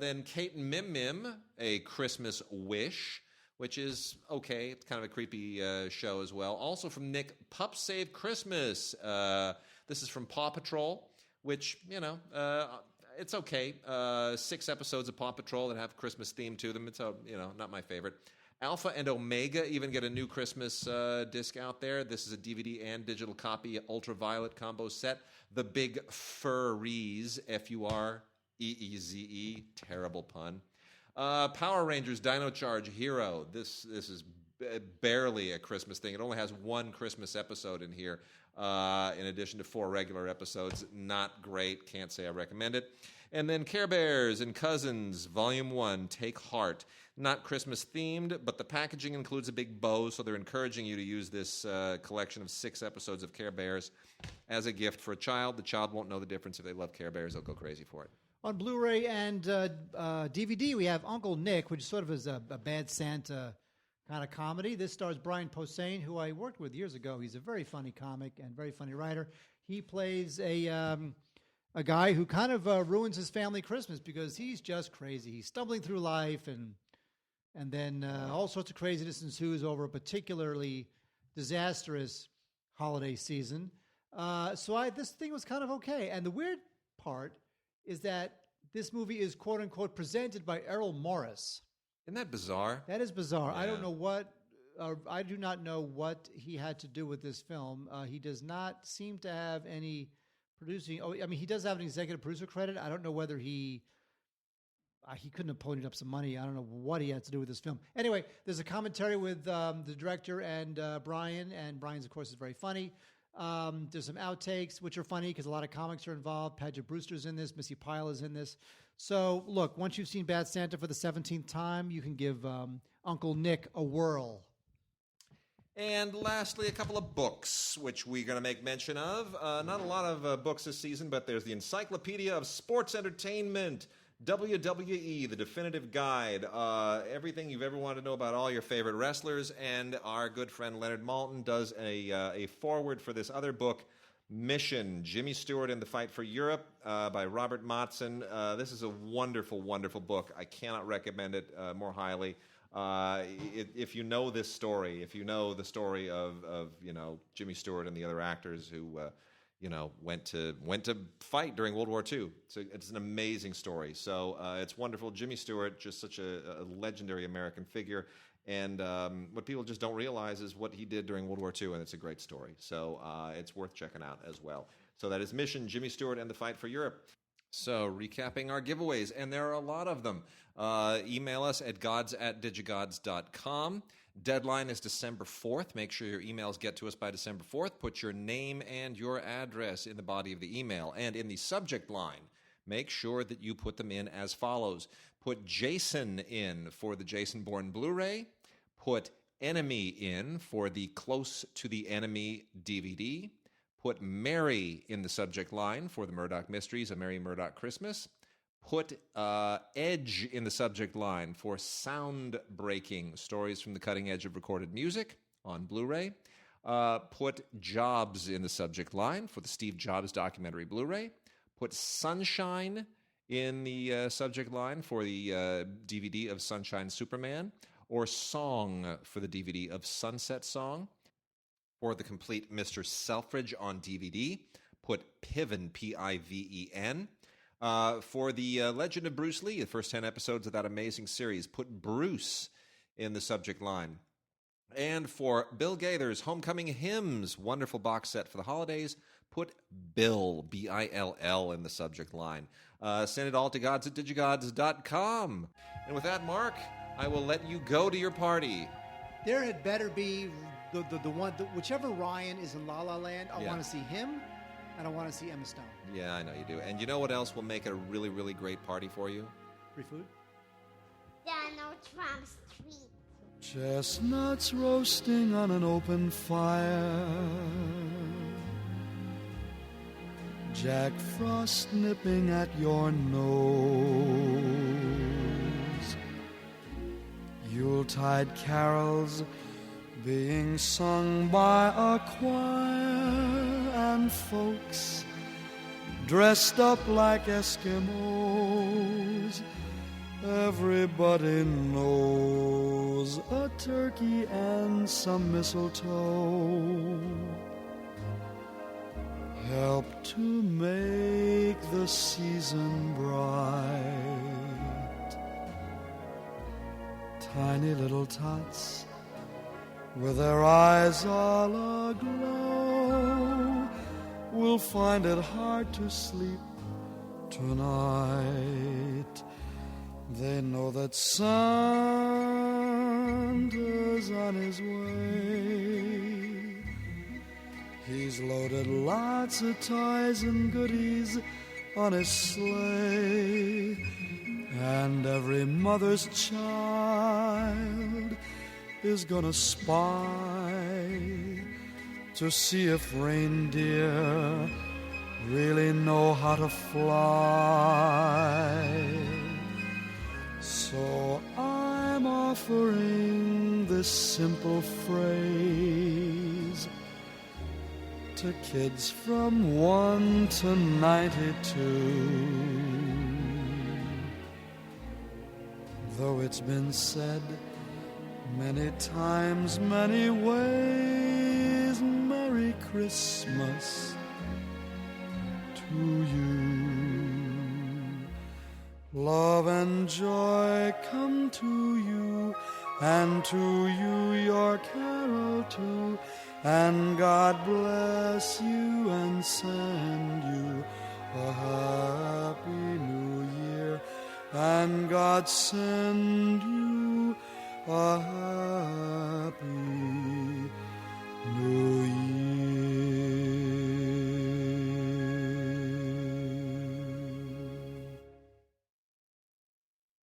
then Kate and Mim Mim, A Christmas Wish, which is okay. It's kind of a creepy show as well. Also from Nick, Pup Save Christmas. This is from Paw Patrol, which, it's okay. 6 episodes of Paw Patrol that have Christmas theme to them. It's, not my favorite. Alpha and Omega even get a new Christmas disc out there. This is a DVD and digital copy, ultraviolet combo set. The Big Furries, F-U-R-E-E-Z-E. Terrible pun. Power Rangers Dino Charge Hero. This is barely a Christmas thing. It only has 1 Christmas episode in here. In addition to 4 regular episodes. Not great. Can't say I recommend it. And then Care Bears and Cousins, Volume 1, Take Heart. Not Christmas themed, but the packaging includes a big bow, so they're encouraging you to use this collection of 6 episodes of Care Bears as a gift for a child. The child won't know the difference. If they love Care Bears, they'll go crazy for it. On Blu-ray and DVD, we have Uncle Nick, which sort of is a Bad Santa kind of comedy. This stars Brian Posehn, who I worked with years ago. He's a very funny comic and very funny writer. He plays a guy who kind of ruins his family Christmas because he's just crazy. He's stumbling through life, and then all sorts of craziness ensues over a particularly disastrous holiday season. So this thing was kind of okay. And the weird part is that this movie is quote-unquote presented by Errol Morris. Isn't that bizarre? That is bizarre. Yeah. I do not know what he had to do with this film. He does not seem to have any producing. He does have an executive producer credit. I don't know whether he couldn't have ponied up some money. I don't know what he had to do with this film. Anyway, there's a commentary with the director and Brian, and Brian's, of course, is very funny. There's some outtakes, which are funny because a lot of comics are involved. Padgett Brewster's in this. Missy Pyle is in this. So, look, once you've seen Bad Santa for the 17th time, you can give Uncle Nick a whirl. And lastly, a couple of books, which we're going to make mention of. Not a lot of books this season, but there's the Encyclopedia of Sports Entertainment, WWE, the definitive guide, everything you've ever wanted to know about all your favorite wrestlers. And our good friend Leonard Maltin does a foreword for this other book, Mission, Jimmy Stewart and the Fight for Europe, by Robert Mattson. This is a wonderful, wonderful book. I cannot recommend it more highly. If you know this story, if you know the story of Jimmy Stewart and the other actors who went to fight during World War II, so it's an amazing story. So it's wonderful. Jimmy Stewart, just such a legendary American figure. And what people just don't realize is what he did during World War II, and it's a great story. So it's worth checking out as well. So that is Mission, Jimmy Stewart and the Fight for Europe. So recapping our giveaways, and there are a lot of them. Email us at gods@digigods.com. Deadline is December 4th. Make sure your emails get to us by December 4th. Put your name and your address in the body of the email. And in the subject line, make sure that you put them in as follows. Put Jason in for the Jason Bourne Blu-ray. Put Enemy in for the Close to the Enemy DVD. Put Mary in the subject line for the Murdoch Mysteries, A Merry Murdoch Christmas. Put Edge in the subject line for sound-breaking stories from the cutting edge of recorded music on Blu-ray. Put Jobs in the subject line for the Steve Jobs documentary Blu-ray. Put Sunshine in the subject line for the DVD of Sunshine Superman, or Song for the DVD of Sunset Song. For the complete Mr. Selfridge on DVD, put Piven, P-I-V-E-N. For the Legend of Bruce Lee, the first 10 episodes of that amazing series, put Bruce in the subject line. And for Bill Gaither's Homecoming Hymns, wonderful box set for the holidays, put Bill, B-I-L-L, in the subject line. Send it all to gods@digigods.com. And with that, Mark, I will let you go to your party. There had better be the one, whichever Ryan is in La La Land, I want to see him, and I want to see Emma Stone. Yeah, I know you do. And you know what else will make it a really, really great party for you? Free food? Donald Trump Street. Chestnuts roasting on an open fire, Jack Frost nipping at your nose, Yuletide carols being sung by a choir, and folks dressed up like Eskimos. Everybody knows a turkey and some mistletoe help to make the season bright. Tiny little tots with their eyes all aglow will find it hard to sleep tonight. They know that Santa's on his way. He's loaded lots of toys and goodies on his sleigh, and every mother's child is gonna spy to see if reindeer really know how to fly. So I'm offering this simple phrase to kids from 1 to 92. Though it's been said many times, many ways, Merry Christmas to you. Love and joy come to you, and to you your carol too, and God bless you and send you a happy new year, and God send you a happy